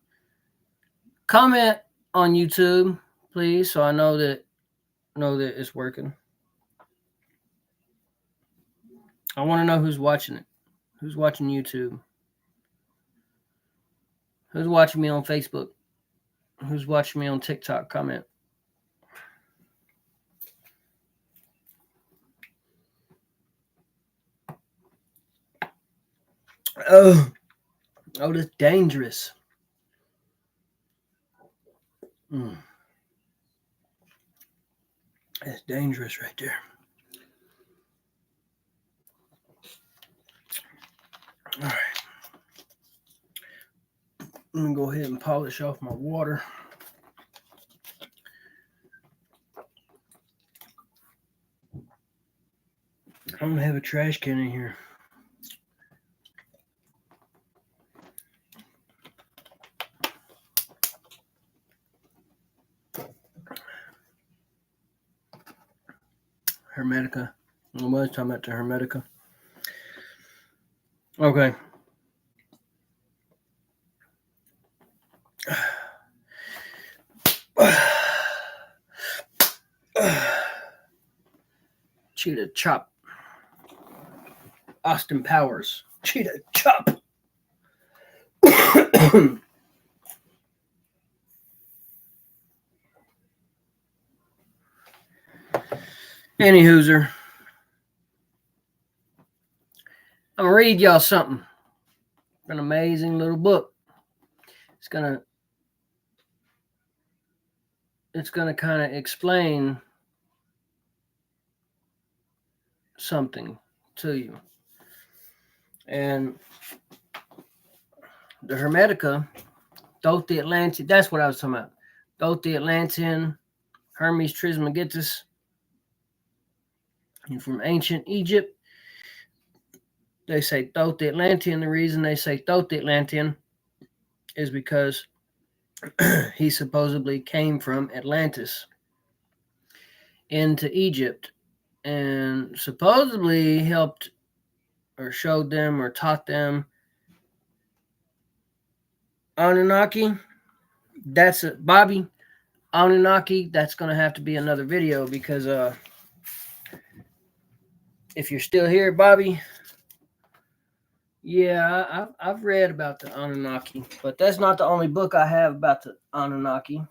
Speaker 1: Comment on YouTube, please, so I know that it's working. I want to know who's watching it. Who's watching YouTube? Who's watching me on Facebook? Who's watching me on TikTok? Comment. Oh, that's dangerous. That's dangerous right there. All right. Let me go ahead and polish off my water. I'm gonna have a trash can in here. Hermetica. I was talking about the Hermetica. Okay. Cheetah chop. Austin Powers. Cheetah chop. Any hooser. I'm gonna read y'all something. An amazing little book. It's gonna kind of explain something to you. And the Hermetica, Thoth the Atlantean, that's what I was talking about. Thoth the Atlantean, Hermes Trismegistus, and from ancient Egypt. They say Thoth the Atlantean. The reason they say Thoth the Atlantean is because he supposedly came from Atlantis into Egypt and supposedly helped or showed them or taught them Anunnaki. That's it, Bobby. Anunnaki, that's going to have to be another video because if you're still here, Bobby, yeah, I've read about the Anunnaki, but that's not the only book I have about the Anunnaki.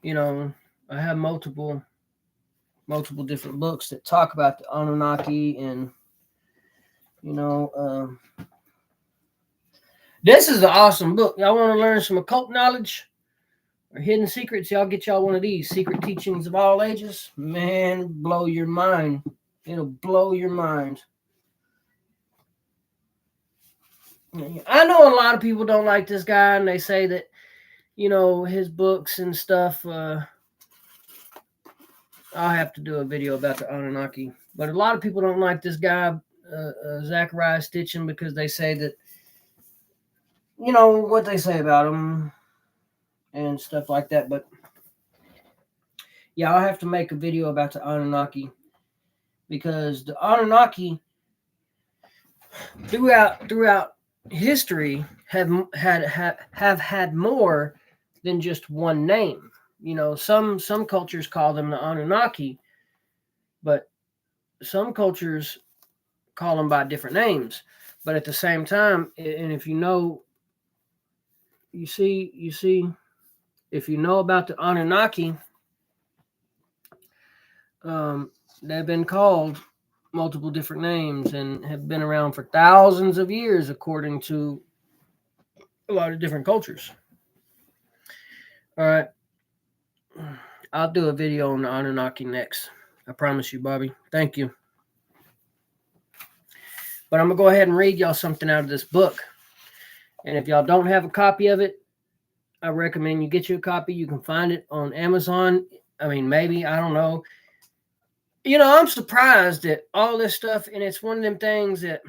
Speaker 1: You know, I have multiple different books that talk about the Anunnaki, and you know, this is an awesome book. Y'all want to learn some occult knowledge or hidden secrets? Y'all get y'all one of these, Secret Teachings of All Ages. Man, blow your mind. It'll blow your mind. I know a lot of people don't like this guy, and they say that, you know, his books and stuff. I'll have to do a video about the Anunnaki. But a lot of people don't like this guy, Zachariah Stitchin, because they say that, you know, what they say about him and stuff like that. But yeah, I'll have to make a video about the Anunnaki, because the Anunnaki throughout history have had more than just one name. You know, some cultures call them the Anunnaki, but some cultures call them by different names. But at the same time, and if you know, you see, if you know about the Anunnaki, they've been called multiple different names and have been around for thousands of years, according to a lot of different cultures. All right. I'll do a video on the Anunnaki next. I promise you, Bobby. Thank you. But I'm going to go ahead and read y'all something out of this book. And if y'all don't have a copy of it, I recommend you get you a copy. You can find it on Amazon. I mean, maybe, I don't know. You know, I'm surprised at all this stuff. And it's one of them things that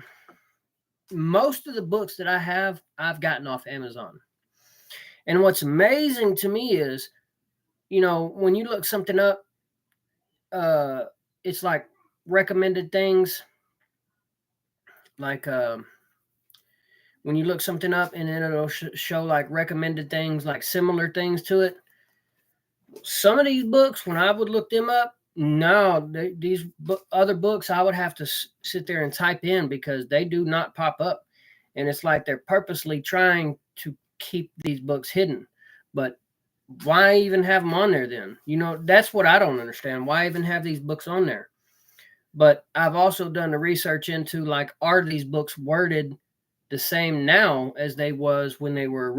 Speaker 1: most of the books that I have, I've gotten off Amazon. And what's amazing to me is, you know, when you look something up, it's like recommended things. Like when you look something up and then it'll show like recommended things, like similar things to it. Some of these books, when I would look them up, no, these other books I would have to sit there and type in because they do not pop up. And it's like they're purposely trying to keep these books hidden. But why even have them on there then? You know, that's what I don't understand. Why even have these books on there? But I've also done the research into, like, are these books worded the same now as they was when they were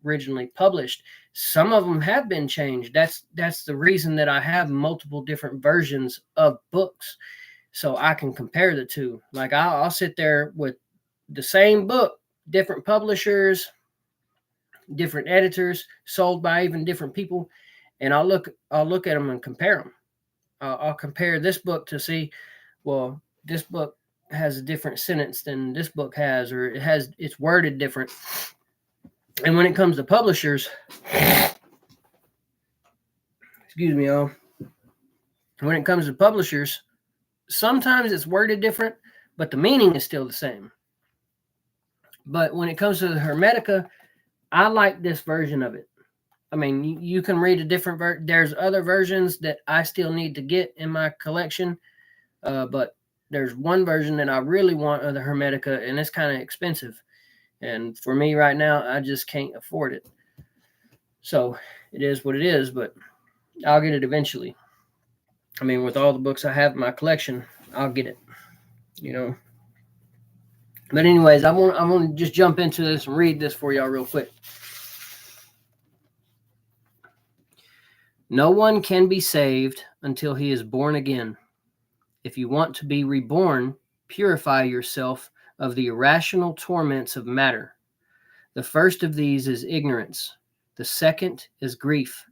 Speaker 1: originally published? Some of them have been changed. That's the reason that I have multiple different versions of books, so I can compare the two. Like, I'll sit there with the same book, different publishers, different editors, sold by even different people, and I'll look at them and compare them. I'll compare this book to see, well, this book has a different sentence than this book has, or it's worded different. And when it comes to publishers, excuse me, y'all. When it comes to publishers, sometimes it's worded different, but the meaning is still the same. But when it comes to the Hermetica, I like this version of it. I mean, you can read a different there's other versions that I still need to get in my collection, but there's one version that I really want of the Hermetica, and it's kind of expensive. And for me right now, I just can't afford it. So it is what it is, but I'll get it eventually. I mean, with all the books I have in my collection, I'll get it, you know. But anyways, I want to just jump into this and read this for y'all real quick. No one can be saved until he is born again. If you want to be reborn, purify yourself of the irrational torments of matter. The first of these is ignorance. The second is grief.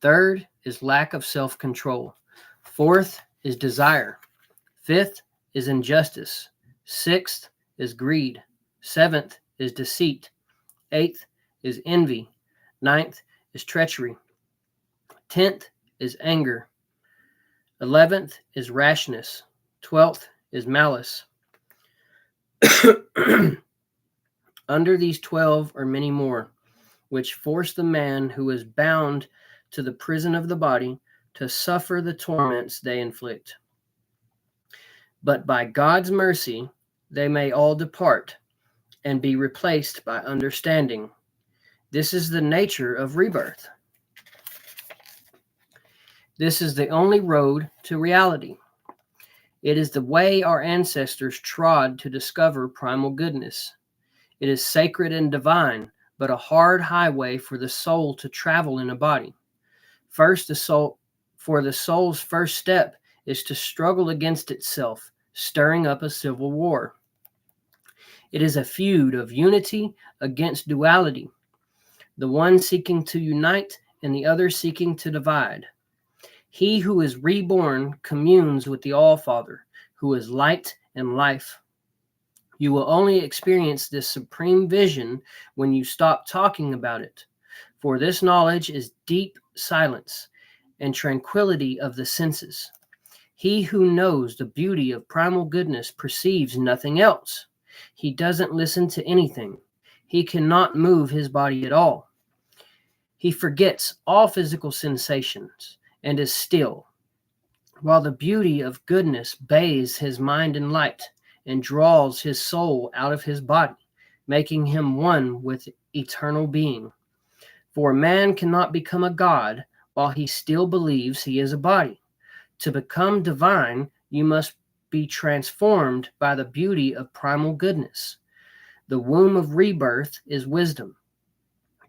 Speaker 1: Third is lack of self-control. Fourth is desire. Fifth is injustice. Sixth is greed. Seventh is deceit. Eighth is envy. Ninth is treachery. 10th is anger. 11th is rashness. 12th is malice. Under these 12 are many more, which force the man who is bound to the prison of the body to suffer the torments they inflict. But by God's mercy, they may all depart and be replaced by understanding. This is the nature of rebirth. This is the only road to reality. It is the way our ancestors trod to discover primal goodness. It is sacred and divine, but a hard highway for the soul to travel in a body. For the soul's first step is to struggle against itself, stirring up a civil war. It is a feud of unity against duality, the one seeking to unite and the other seeking to divide. He who is reborn communes with the All-Father, who is light and life. You will only experience this supreme vision when you stop talking about it, for this knowledge is deep silence and tranquility of the senses. He who knows the beauty of primal goodness perceives nothing else. He doesn't listen to anything. He cannot move his body at all. He forgets all physical sensations and is still, while the beauty of goodness bathes his mind in light and draws his soul out of his body, making him one with eternal being. For man cannot become a god while he still believes he is a body. To become divine, you must be transformed by the beauty of primal goodness. The womb of rebirth is wisdom.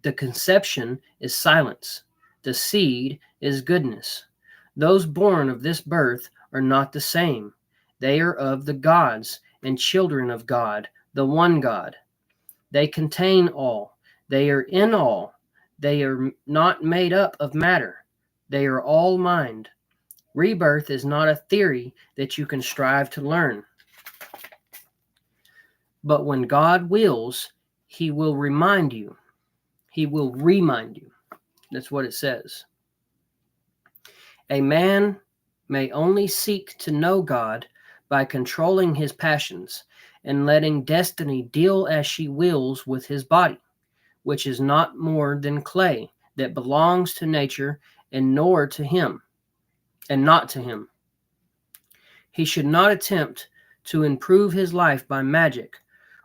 Speaker 1: The conception is silence. The seed is goodness. Those born of this birth are not the same. They are of the gods and children of God, the one God. They contain all. They are in all. They are not made up of matter. They are all mind. Rebirth is not a theory that you can strive to learn. But when God wills, he will remind you. He will remind you. That's what it says. A man may only seek to know God by controlling his passions and letting destiny deal as she wills with his body, which is not more than clay that belongs to nature and not to him. He should not attempt to improve his life by magic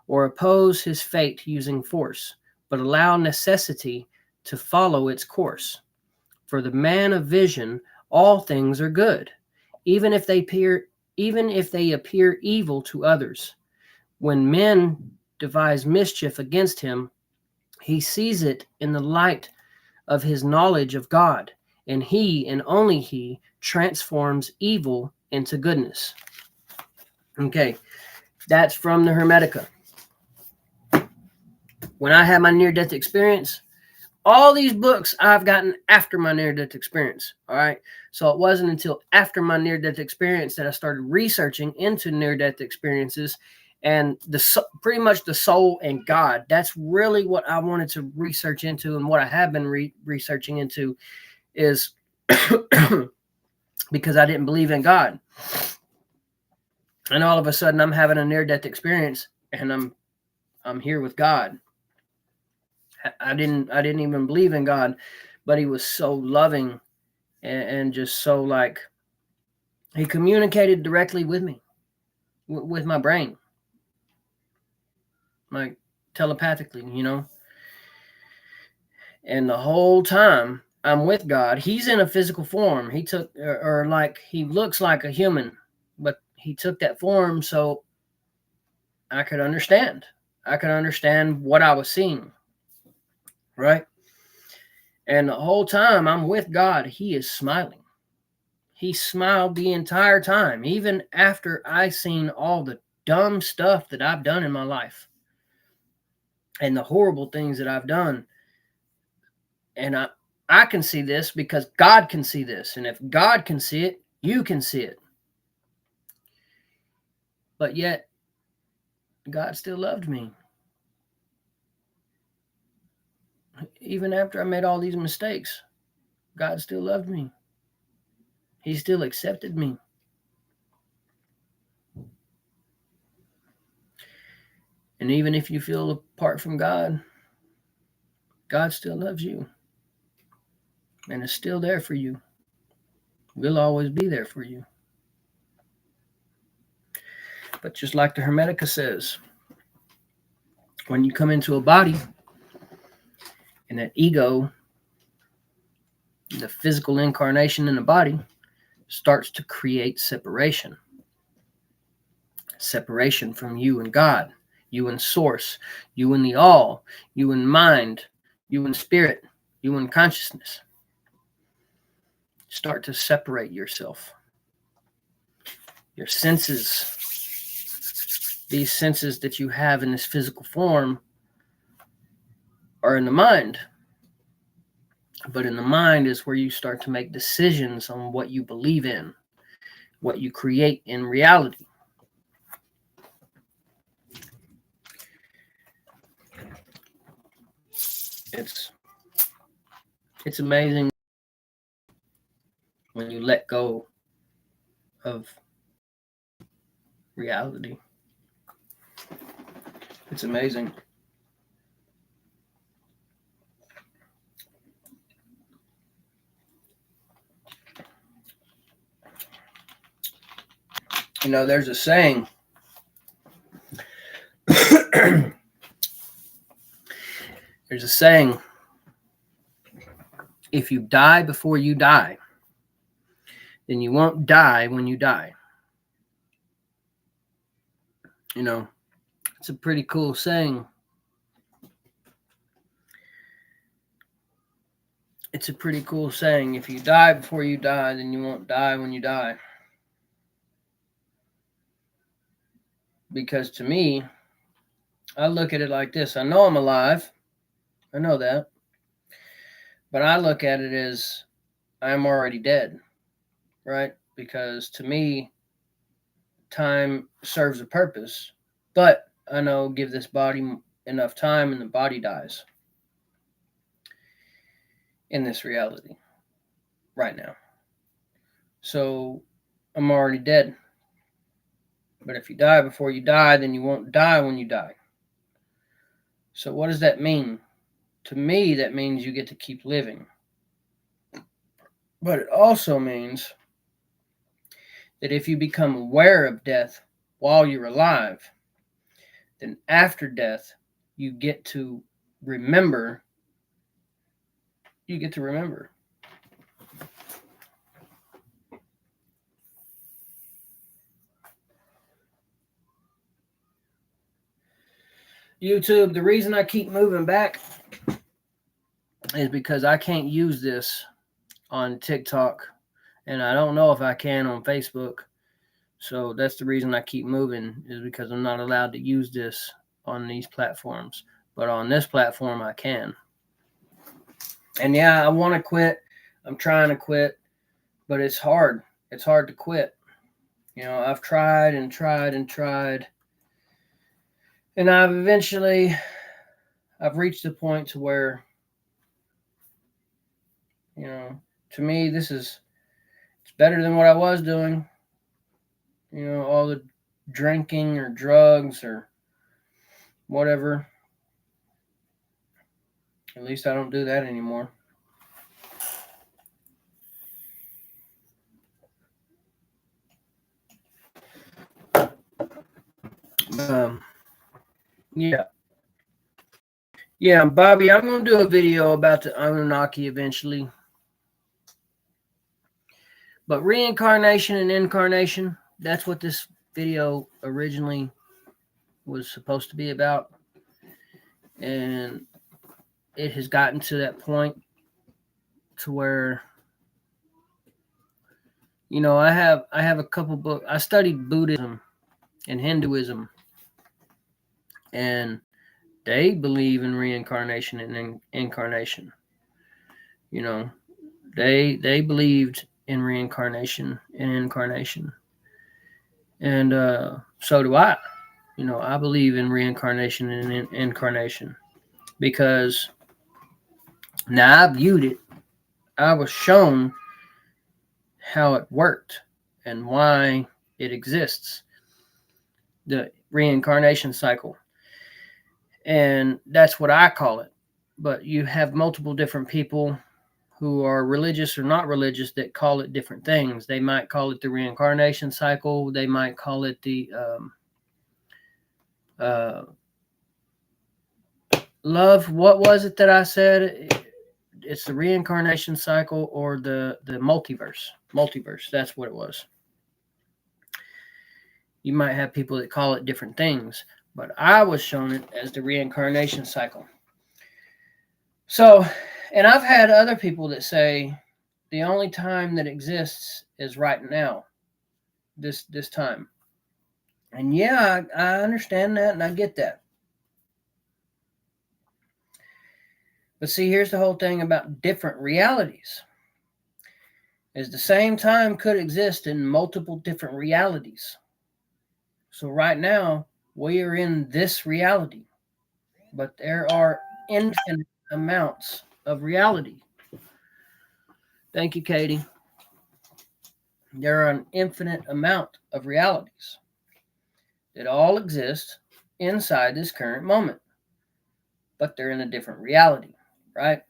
Speaker 1: or oppose his fate using force, but allow necessity to follow its course. For the man of vision, all things are good, even if they even if they appear evil to others. When men devise mischief against him, he sees it in the light of his knowledge of God, and he, and only he, transforms evil into goodness. Okay, that's from the Hermetica. When I had my near-death experience, all these books I've gotten after my near-death experience. All right. So it wasn't until after my near-death experience that I started researching into near-death experiences and pretty much the soul and God. That's really what I wanted to research into, and what I have been researching into is because I didn't believe in God. And all of a sudden I'm having a near-death experience, and I'm here with God. I didn't even believe in God, but he was so loving and just so like, he communicated directly with me, with my brain, like telepathically, and the whole time I'm with God, he's in a physical form. He took, or like, he looks like a human, but he took that form so I could understand what I was seeing, right? And the whole time I'm with God, he is smiling. He smiled the entire time, even after I seen all the dumb stuff that I've done in my life and the horrible things that I've done. And I can see this because God can see this. And if God can see it, you can see it. But yet, God still loved me. Even after I made all these mistakes, God still loved me. He still accepted me. And even if you feel apart from God, God still loves you and is still there for you. Will always be there for you. But just like the Hermetica says, when you come into a body, and that ego, the physical incarnation in the body, starts to create separation. Separation from you and God, you and Source, you and the All, you and mind, you and spirit, you and consciousness. Start to separate yourself. Your senses, these senses that you have in this physical form, are in the mind. But in the mind is where you start to make decisions on what you believe in, what you create in reality. It's amazing when you let go of reality. It's amazing. There's a saying. There's a saying, if you die before you die, then you won't die when you die. It's a pretty cool saying. It's a pretty cool saying. If you die before you die, then you won't die when you die. Because to me, I look at it like this. I know I'm alive. I know that. But I look at it as I'm already dead, right? Because to me, time serves a purpose. But I know, give this body enough time and the body dies in this reality right now. So I'm already dead. But if you die before you die, then you won't die when you die. So what does that mean? To me, that means you get to keep living. But it also means that if you become aware of death while you're alive, then after death, you get to remember. You get to remember. YouTube, the reason I keep moving back is because I can't use this on TikTok, and I don't know if I can on Facebook. So that's the reason I keep moving, is because I'm not allowed to use this on these platforms. But on this platform, I can. And yeah, I want to quit. I'm trying to quit, but it's hard. It's hard to quit. You know, I've tried and tried and tried. And I've reached the point to where, you know, to me, it's better than what I was doing. You know, all the drinking or drugs or whatever. At least I don't do that anymore. Yeah. Yeah, Bobby, I'm going to do a video about the Anunnaki eventually. But reincarnation and incarnation, that's what this video originally was supposed to be about. And it has gotten to that point to where, you know, I have a couple books. I studied Buddhism and Hinduism, and they believe in reincarnation and incarnation. You know, they believed in reincarnation and incarnation, and so do I. You know, I believe in reincarnation and incarnation because now I viewed it. I was shown how it worked and why it exists. The reincarnation cycle. And that's what I call it. But you have multiple different people who are religious or not religious that call it different things. They might call it the reincarnation cycle. They might call it the love. What was it that I said? It's the reincarnation cycle or the multiverse. Multiverse. That's what it was. You might have people that call it different things, but I was shown it as the reincarnation cycle. So, and I've had other people that say the only time that exists is right now, this time. And yeah, I understand that and I get that. But see, here's the whole thing about different realities. Is the same time could exist in multiple different realities. So right now, we are in this reality, but there are infinite amounts of reality. Thank you, Katie. There are an infinite amount of realities that all exist inside this current moment, but they're in a different reality, right?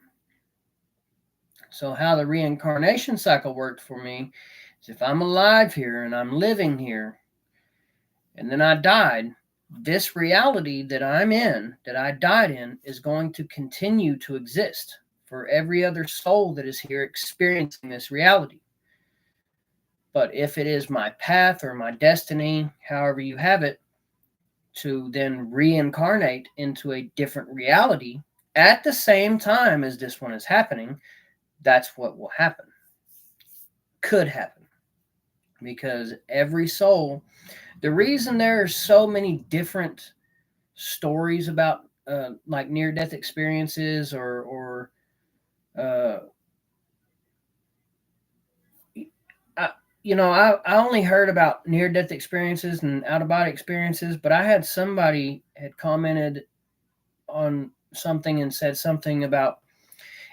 Speaker 1: So how the reincarnation cycle worked for me is if I'm alive here and I'm living here, and then I died, this reality that I'm in, that I died in, is going to continue to exist for every other soul that is here experiencing this reality. But if it is my path or my destiny, however you have it, to then reincarnate into a different reality at the same time as this one is happening, that's what will happen. Could happen. Because every soul, the reason there are so many different stories about like near-death experiences or I only heard about near-death experiences and out-of-body experiences, but I had somebody had commented on something and said something about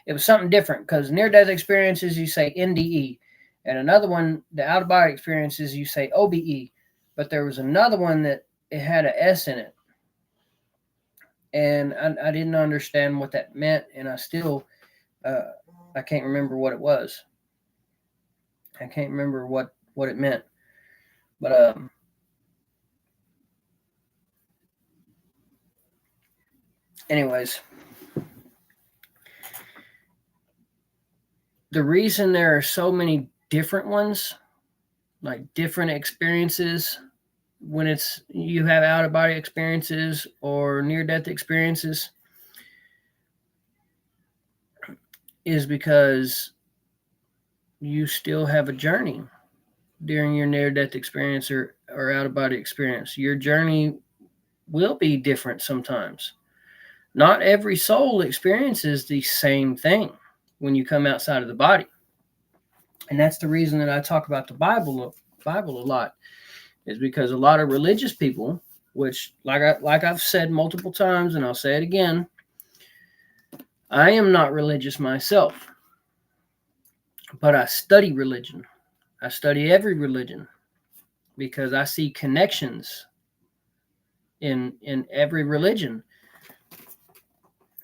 Speaker 1: it was something different because near-death experiences you say NDE, and another one, the out-of-body experiences, you say OBE, but there was another one that it had an S in it, and I didn't understand what that meant, and I still I can't remember what it was. I can't remember what it meant, but anyways, the reason there are so many different ones, like different experiences, when you have out of body experiences or near death experiences is because you still have a journey during your near death experience or out of body experience. Your journey will be different sometimes. Not every soul experiences the same thing when you come outside of the body. And that's the reason that I talk about the Bible a lot, is because a lot of religious people, which like I've said multiple times and I'll say it again, I am not religious myself, but I study religion. I study every religion because I see connections in every religion.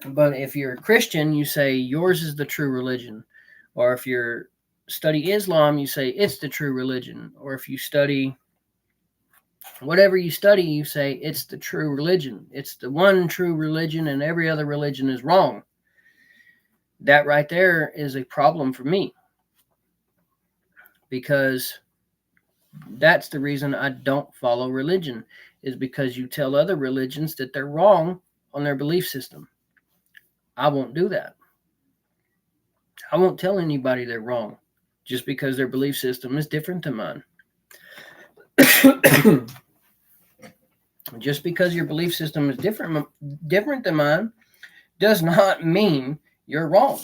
Speaker 1: But if you're a Christian, you say yours is the true religion. Or if you study Islam, you say it's the true religion. Or if you study whatever you study, you say it's the true religion. It's the one true religion and every other religion is wrong. That right there is a problem for me, because that's the reason I don't follow religion, is because you tell other religions that they're wrong on their belief system. I won't do that. I won't tell anybody they're wrong just because their belief system is different than mine. Just because your belief system is different than mine does not mean you're wrong.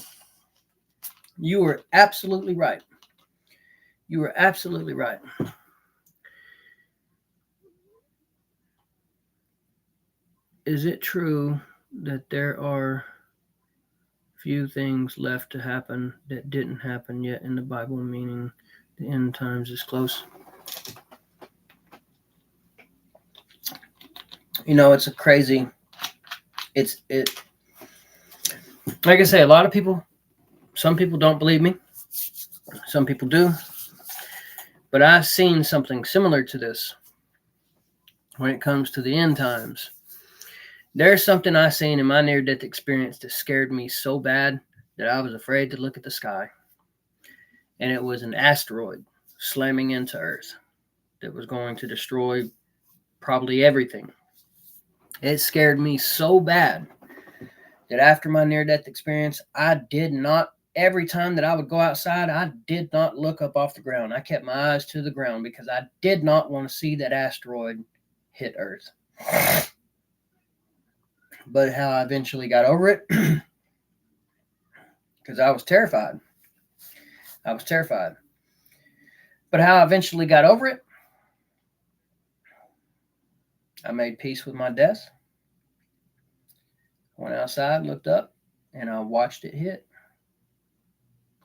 Speaker 1: You are absolutely right. You are absolutely right. Is it true that there are few things left to happen that didn't happen yet in the Bible, meaning the end times is close? You know, it's like I say, a lot of people, some people don't believe me, some people do, but I've seen something similar to this when it comes to the end times. There's something I seen in my near-death experience that scared me so bad that I was afraid to look at the sky. And it was an asteroid slamming into Earth that was going to destroy probably everything. It scared me so bad that after my near-death experience, every time that I would go outside, I did not look up off the ground. I kept my eyes to the ground because I did not want to see that asteroid hit Earth. But how I eventually got over it, because I was terrified. But how I eventually got over it, I made peace with my death. Went outside, looked up, and I watched it hit.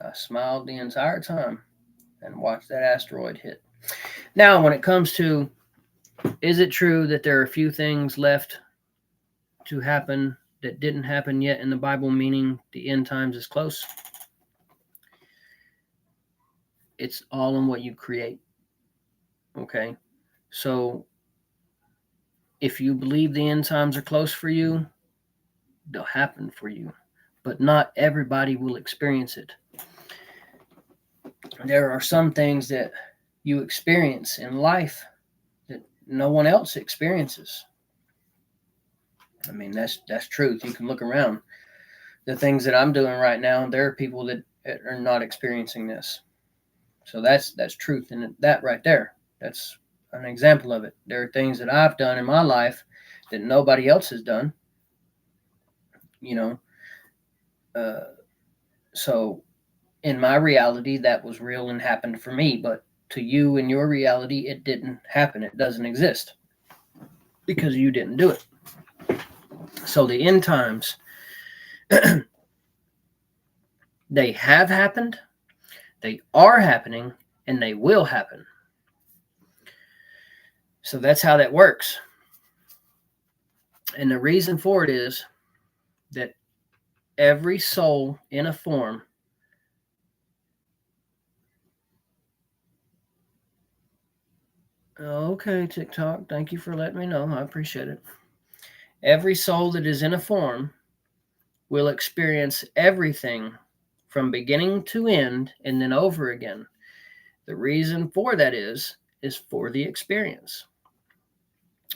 Speaker 1: I smiled the entire time and watched that asteroid hit. Now, when it comes to, is it true that there are a few things left to happen that didn't happen yet in the Bible, meaning the end times is close? It's all in what you create. Okay? So, if you believe the end times are close for you, they'll happen for you. But not everybody will experience it. There are some things that you experience in life that no one else experiences. I mean, that's truth. You can look around. The things that I'm doing right now, there are people that are not experiencing this. So that's truth, and that right there, that's an example of it. There are things that I've done in my life that nobody else has done. You know, so in my reality, that was real and happened for me. But to you, in your reality, it didn't happen. It doesn't exist because you didn't do it. So the end times, they have happened, they are happening, and they will happen. So that's how that works. And the reason for it is that every soul in a form Okay, TikTok, thank you for letting me know. I appreciate it. Every soul that is in a form will experience everything from beginning to end and then over again. The reason for that is for the experience.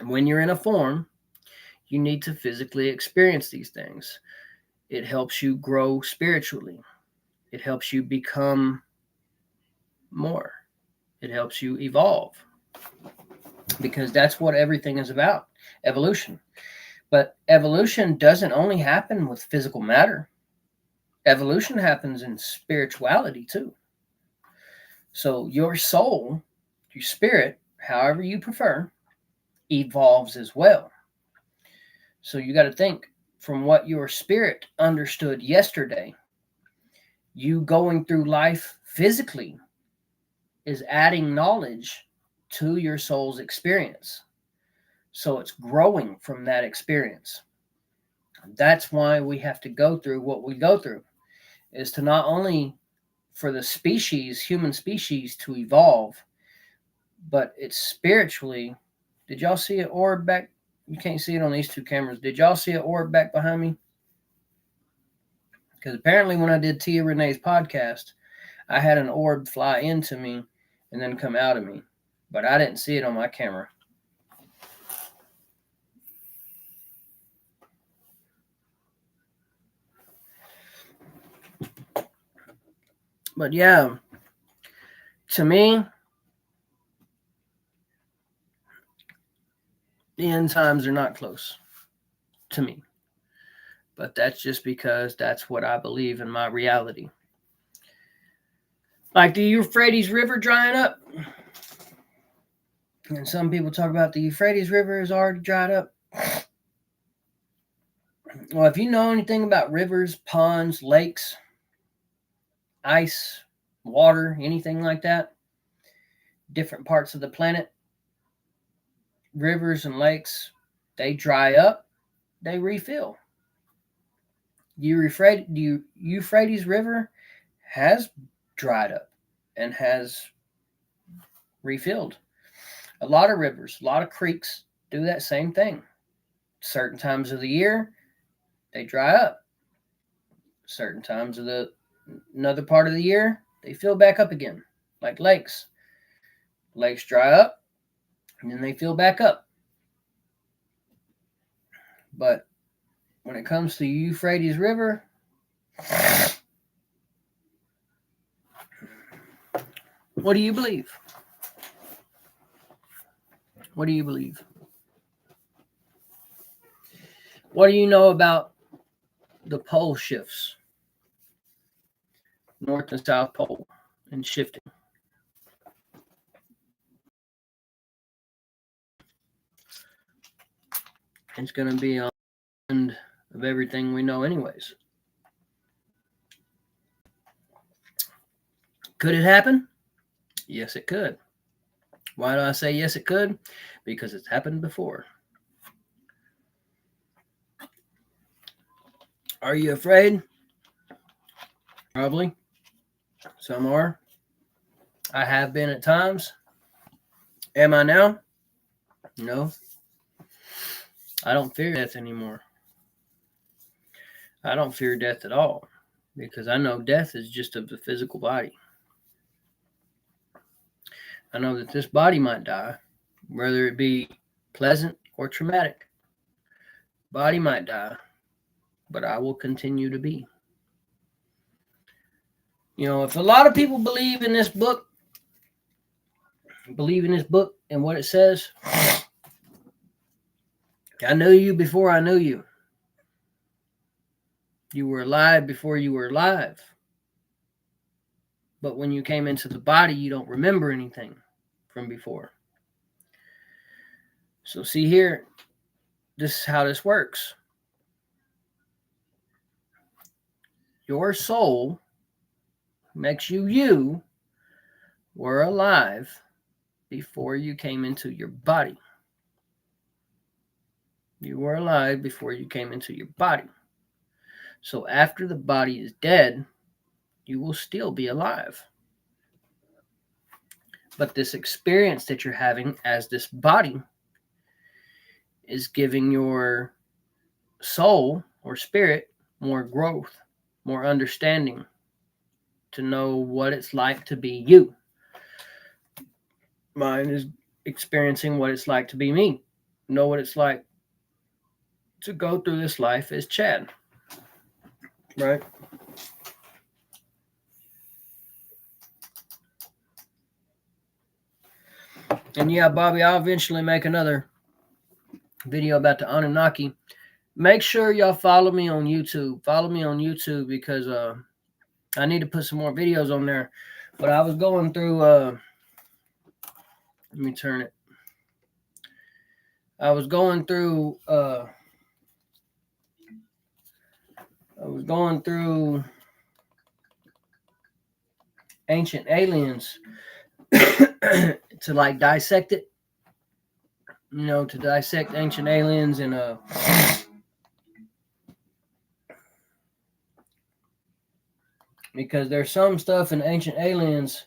Speaker 1: When you're in a form, you need to physically experience these things. It helps you grow spiritually. It helps you become more. It helps you evolve. Because that's what everything is about, evolution. But evolution doesn't only happen with physical matter. Evolution happens in spirituality too. So your soul, your spirit, however you prefer, evolves as well. So you got to think from what your spirit understood yesterday, you going through life physically is adding knowledge to your soul's experience. So it's growing from that experience. That's why we have to go through what we go through, is to not only for the species, human species, to evolve, but it's spiritually. Did y'all see an orb back? You can't see it on these two cameras. Did y'all see an orb back behind me? Because apparently when I did Tia Renee's podcast, I had an orb fly into me and then come out of me. But I didn't see it on my camera. But yeah, to me, the end times are not close. To me. But that's just because that's what I believe in my reality. Like the Euphrates River drying up. And some people talk about the Euphrates River is already dried up. Well, if you know anything about rivers, ponds, lakes, ice, water, anything like that, different parts of the planet, rivers and lakes, they dry up, they refill. The Euphrates River has dried up and has refilled. A lot of rivers, a lot of creeks do that same thing. Certain times of the year, they dry up. Certain times of another part of the year, they fill back up again, like lakes. Lakes dry up, and then they fill back up. But when it comes to Euphrates River, what do you believe? What do you believe? What do you know about the pole shifts? North and South Pole and shifting. It's going to be on the end of everything we know anyways. Could it happen? Yes, it could. Why do I say yes, it could? Because it's happened before. Are you afraid? Probably. Some are. I have been at times. Am I now? No. I don't fear death anymore. I don't fear death at all because I know death is just of the physical body. I know that this body might die, whether it be pleasant or traumatic. Body might die, but I will continue to be. You know, if a lot of people believe in this book and what it says, I knew you before I knew you. You were alive before you were alive. But when you came into the body, you don't remember anything from before. So see here, this is how this works. Your soul makes you were alive before you came into your body. You were alive before you came into your body. So after the body is dead, you will still be alive. But this experience that you're having as this body is giving your soul or spirit more growth, more understanding to know what it's like to be you. Mine is experiencing what it's like to be me. know what it's like to go through this life is Chad, right? And yeah, Bobby, I'll eventually make another video about the Anunnaki. Make sure y'all follow me on YouTube. Follow me on YouTube because I need to put some more videos on there. But I was going through let me turn it. I was going through Ancient Aliens to like dissect it. You know, to dissect Ancient Aliens and because there's some stuff in Ancient Aliens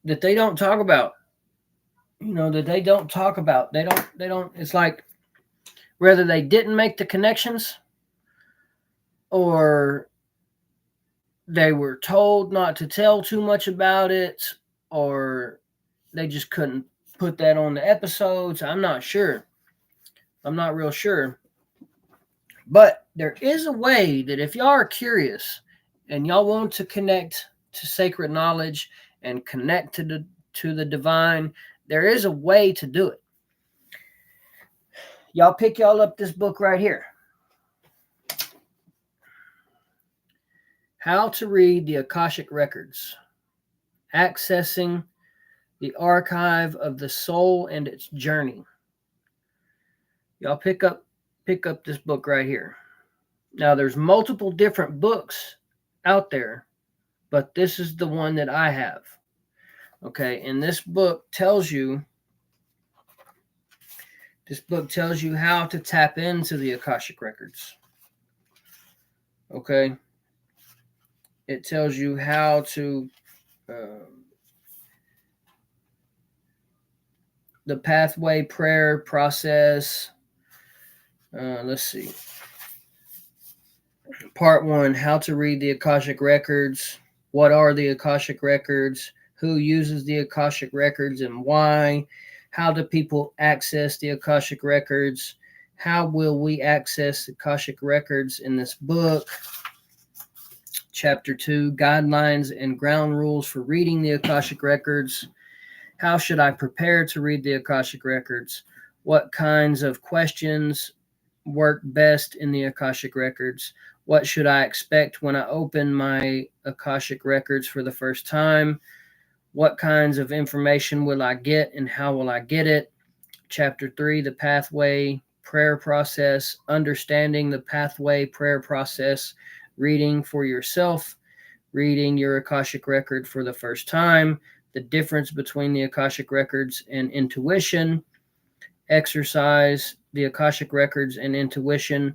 Speaker 1: that they don't talk about. You know, that they don't talk about. They don't it's like whether they didn't make the connections or they were told not to tell too much about it, or they just couldn't put that on the episodes. I'm not sure. I'm not real sure. But there is a way that if y'all are curious and y'all want to connect to sacred knowledge and connect to the divine, there is a way to do it. Y'all pick y'all up this book right here. How to Read the Akashic Records. Accessing the Archive of the Soul and Its Journey. Y'all pick up this book right here. Now there's multiple different books out there, but this is the one that I have. Okay, and this book tells you how to tap into the Akashic Records. Okay. It tells you how to the pathway prayer process. Let's see. Part 1, how to read the Akashic Records. What are the Akashic Records? Who uses the Akashic Records and why? How do people access the Akashic Records? How will we access the Akashic Records in this book? Chapter 2, Guidelines and Ground Rules for Reading the Akashic Records. How should I prepare to read the Akashic Records? What kinds of questions work best in the Akashic Records? What should I expect when I open my Akashic Records for the first time? What kinds of information will I get and how will I get it? Chapter 3, the pathway prayer process, understanding the pathway prayer process, reading for yourself, reading your Akashic Record for the first time, the difference between the Akashic Records and intuition, exercise, the Akashic Records and intuition,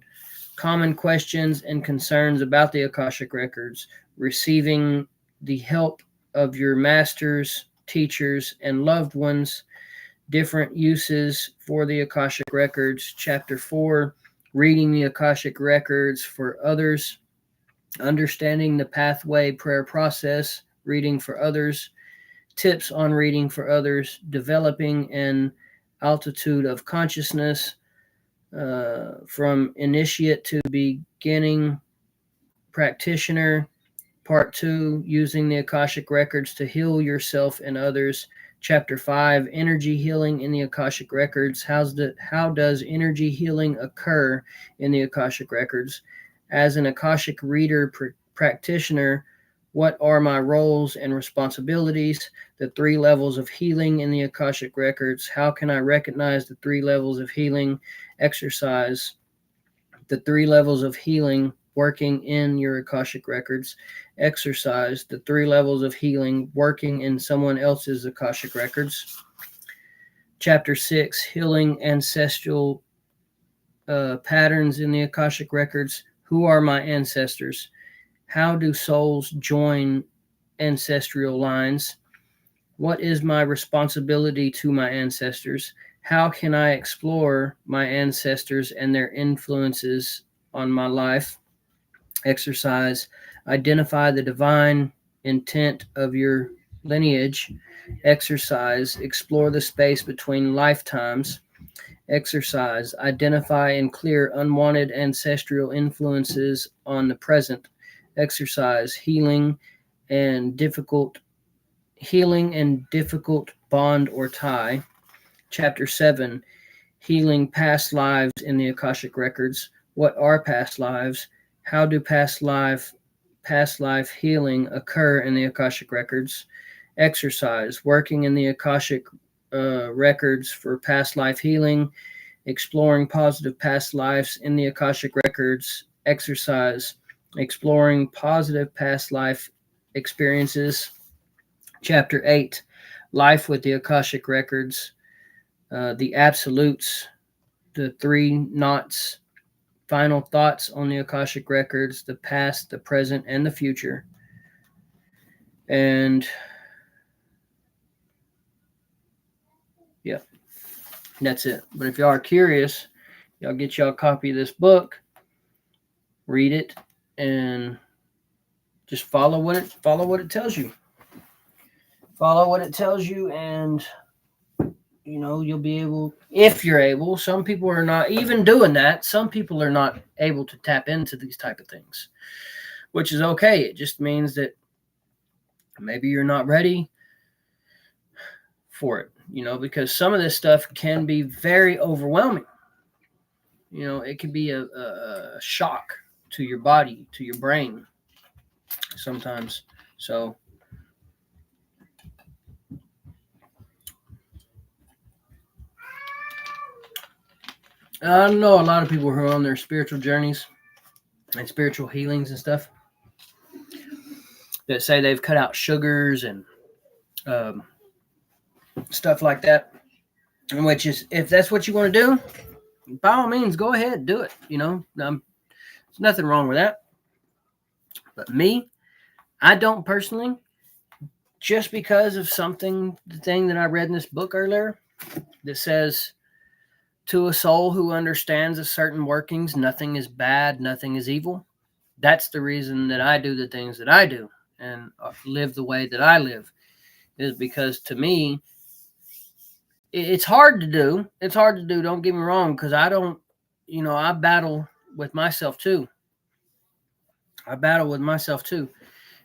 Speaker 1: common questions and concerns about the Akashic Records, receiving the help of your masters, teachers, and loved ones, different uses for the Akashic Records. Chapter 4, reading the Akashic Records for others, understanding the pathway prayer process, reading for others, tips on reading for others, developing an altitude of consciousness, from initiate to beginning practitioner. Part 2, using the Akashic Records to heal yourself and others. Chapter 5, energy healing in the Akashic Records. How does energy healing occur in the Akashic Records? As an Akashic reader practitioner, what are my roles and responsibilities? The 3 levels of healing in the Akashic Records. How can I recognize the 3 levels of healing? Exercise. The 3 levels of healing working in your Akashic Records. Exercise. The 3 levels of healing working in someone else's Akashic Records. Chapter 6, healing ancestral patterns in the Akashic Records. Who are my ancestors? How do souls join ancestral lines? What is my responsibility to my ancestors? How can I explore my ancestors and their influences on my life? Exercise. Identify the divine intent of your lineage. Exercise, explore the space between lifetimes. Exercise, identify and clear unwanted ancestral influences on the present. Exercise, and difficult healing and difficult bond or tie. Chapter 7, healing past lives in the Akashic records. What are past lives? How do past life healing occur in the Akashic records? Exercise, working in the Akashic records for past life healing, exploring positive past lives in the Akashic records. Exercise, exploring positive past life experiences. Chapter 8, life with the Akashic records, the absolutes, the three knots, final thoughts on the Akashic records, the past, the present, and the future. And yeah, that's it. But if y'all are curious, y'all get y'all a copy of this book, read it, and just follow what it tells you. Follow what it tells you, and you'll be able, if you're able. Some people are not even doing that. Some people are not able to tap into these type of things, which is okay. It just means that maybe you're not ready for it, because some of this stuff can be very overwhelming. It can be a shock to your body, to your brain sometimes. So I know a lot of people who are on their spiritual journeys and spiritual healings and stuff that say they've cut out sugars and stuff like that. Which is, if that's what you want to do, by all means, go ahead, do it. There's nothing wrong with that. But me, I don't personally, just because of the thing that I read in this book earlier that says, to a soul who understands a certain workings, nothing is bad, nothing is evil. That's the reason that I do the things that I do and live the way that I live, is because to me, it's hard to do. It's hard to do, don't get me wrong, because I don't, I battle with myself too.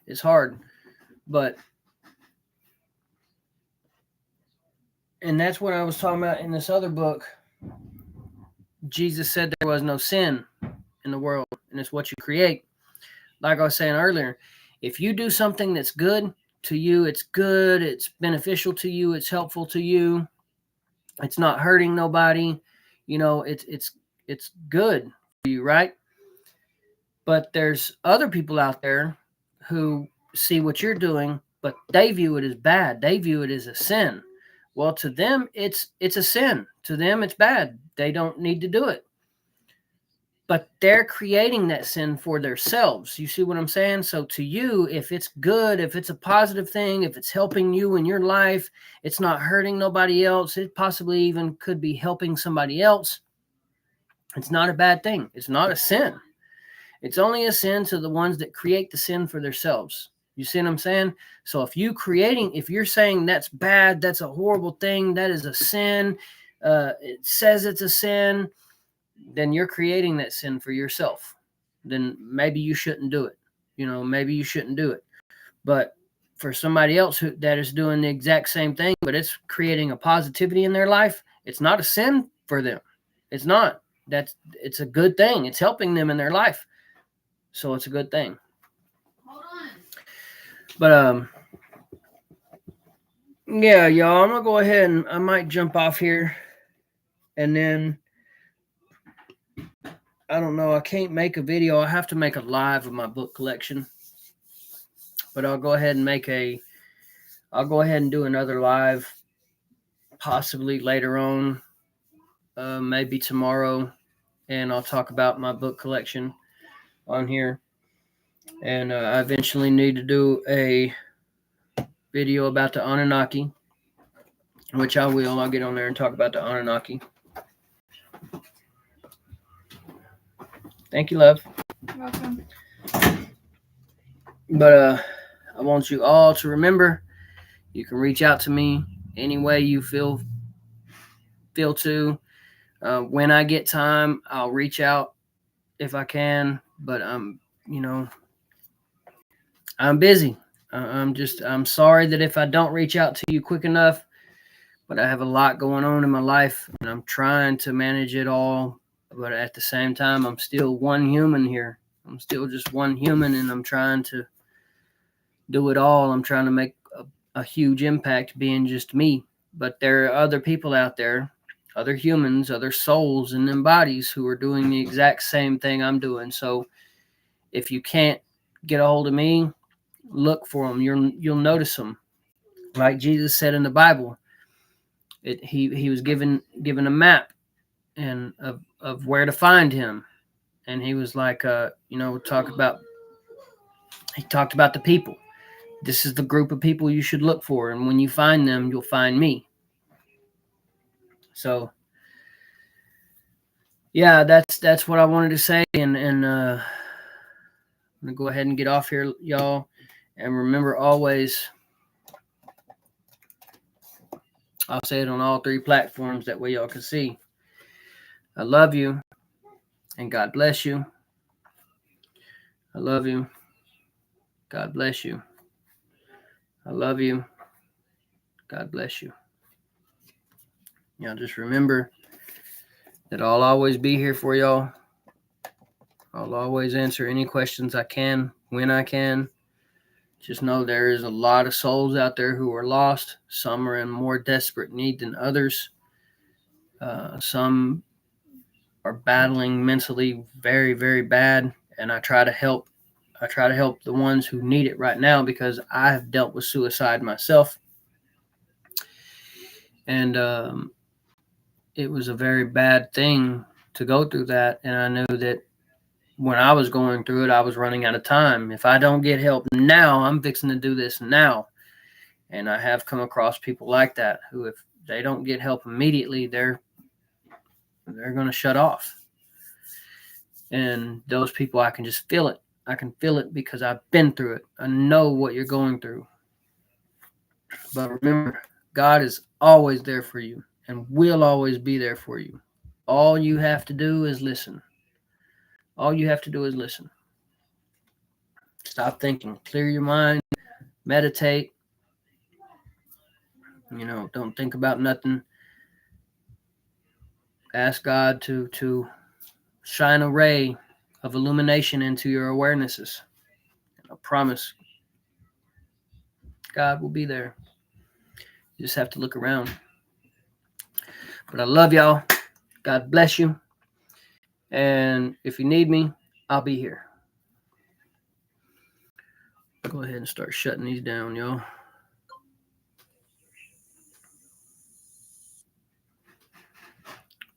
Speaker 1: It's hard. But, and that's what I was talking about in this other book. Jesus said there was no sin in the world, and it's what you create. Like I was saying earlier, if you do something that's good to you, it's good, it's beneficial to you, it's helpful to you, it's not hurting nobody, it's good for you, right? But there's other people out there who see what you're doing, but they view it as bad. They view it as a sin. Well, to them, it's a sin. To them, it's bad. They don't need to do it. But they're creating that sin for themselves. You see what I'm saying? So to you, if it's good, if it's a positive thing, if it's helping you in your life, it's not hurting nobody else, it possibly even could be helping somebody else, it's not a bad thing. It's not a sin. It's only a sin to the ones that create the sin for themselves. You see what I'm saying? So if you're saying that's bad, that's a horrible thing, that is a sin, it says it's a sin, then you're creating that sin for yourself. Then maybe you shouldn't do it. Maybe you shouldn't do it. But for somebody else that is doing the exact same thing, but it's creating a positivity in their life, it's not a sin for them. It's not. It's a good thing. It's helping them in their life. So it's a good thing.
Speaker 2: Hold on.
Speaker 1: But yeah, y'all, I'm gonna go ahead and I might jump off here, and then I don't know, I can't make a video. I have to make a live of my book collection. But I'll go ahead and do another live possibly later on, maybe tomorrow, and I'll talk about my book collection on here. And I eventually need to do a video about the Anunnaki, which I will. I'll get on there and talk about the Anunnaki. Thank you, love.
Speaker 2: You're welcome.
Speaker 1: But I want you all to remember, You can reach out to me any way you feel to. When I get time, I'll reach out if I can. But you know, I'm busy. I'm sorry that if I don't reach out to you quick enough, but I have a lot going on in my life and I'm trying to manage it all. But at the same time, I'm still one human here. I'm still just one human and I'm trying to do it all. I'm trying to make a huge impact being just me. But there are other people out there, other humans, other souls in them bodies who are doing the exact same thing I'm doing. So if you can't get a hold of me, look for them. You'll notice them. Like Jesus said in the Bible, he was given a map and of where to find him, and he was like, he talked about the people. This is the group of people you should look for, and when you find them, you'll find me. So, yeah, that's what I wanted to say, and I'm gonna go ahead and get off here, y'all. And remember always, I'll say it on all 3 platforms, that way y'all can see. I love you, and God bless you. I love you. God bless you. I love you. God bless you. Y'all just remember that I'll always be here for y'all. I'll always answer any questions I can when I can. Just know there is a lot of souls out there who are lost. Some are in more desperate need than others. Some are battling mentally very, very bad, and I try to help. I try to help the ones who need it right now because I have dealt with suicide myself, and it was a very bad thing to go through that. And I knew that when I was going through it, I was running out of time. If I don't get help now, I'm fixing to do this now. And I have come across people like that who, if they don't get help immediately, they're going to shut off. And those people, I can just feel it. I can feel it because I've been through it. I know what you're going through. But remember, God is always there for you and will always be there for you. All you have to do is listen. All you have to do is listen. Stop thinking. Clear your mind. Meditate. Don't think about nothing. Ask God to shine a ray of illumination into your awarenesses. I promise God will be there. You just have to look around. But I love y'all. God bless you. And if you need me, I'll be here. Go ahead and start shutting these down, y'all.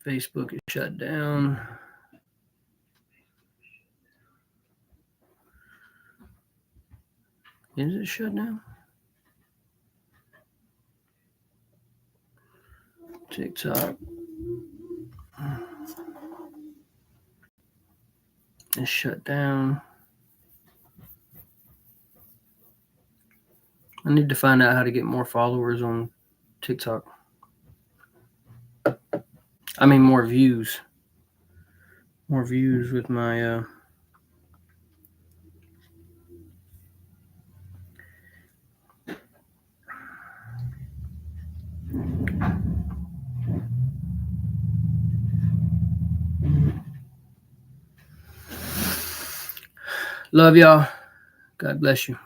Speaker 1: Facebook is shut down. Is it shut down? TikTok. It's shut down. I need to find out how to get more followers on TikTok. I mean, more views. More views with my love y'all. God bless you.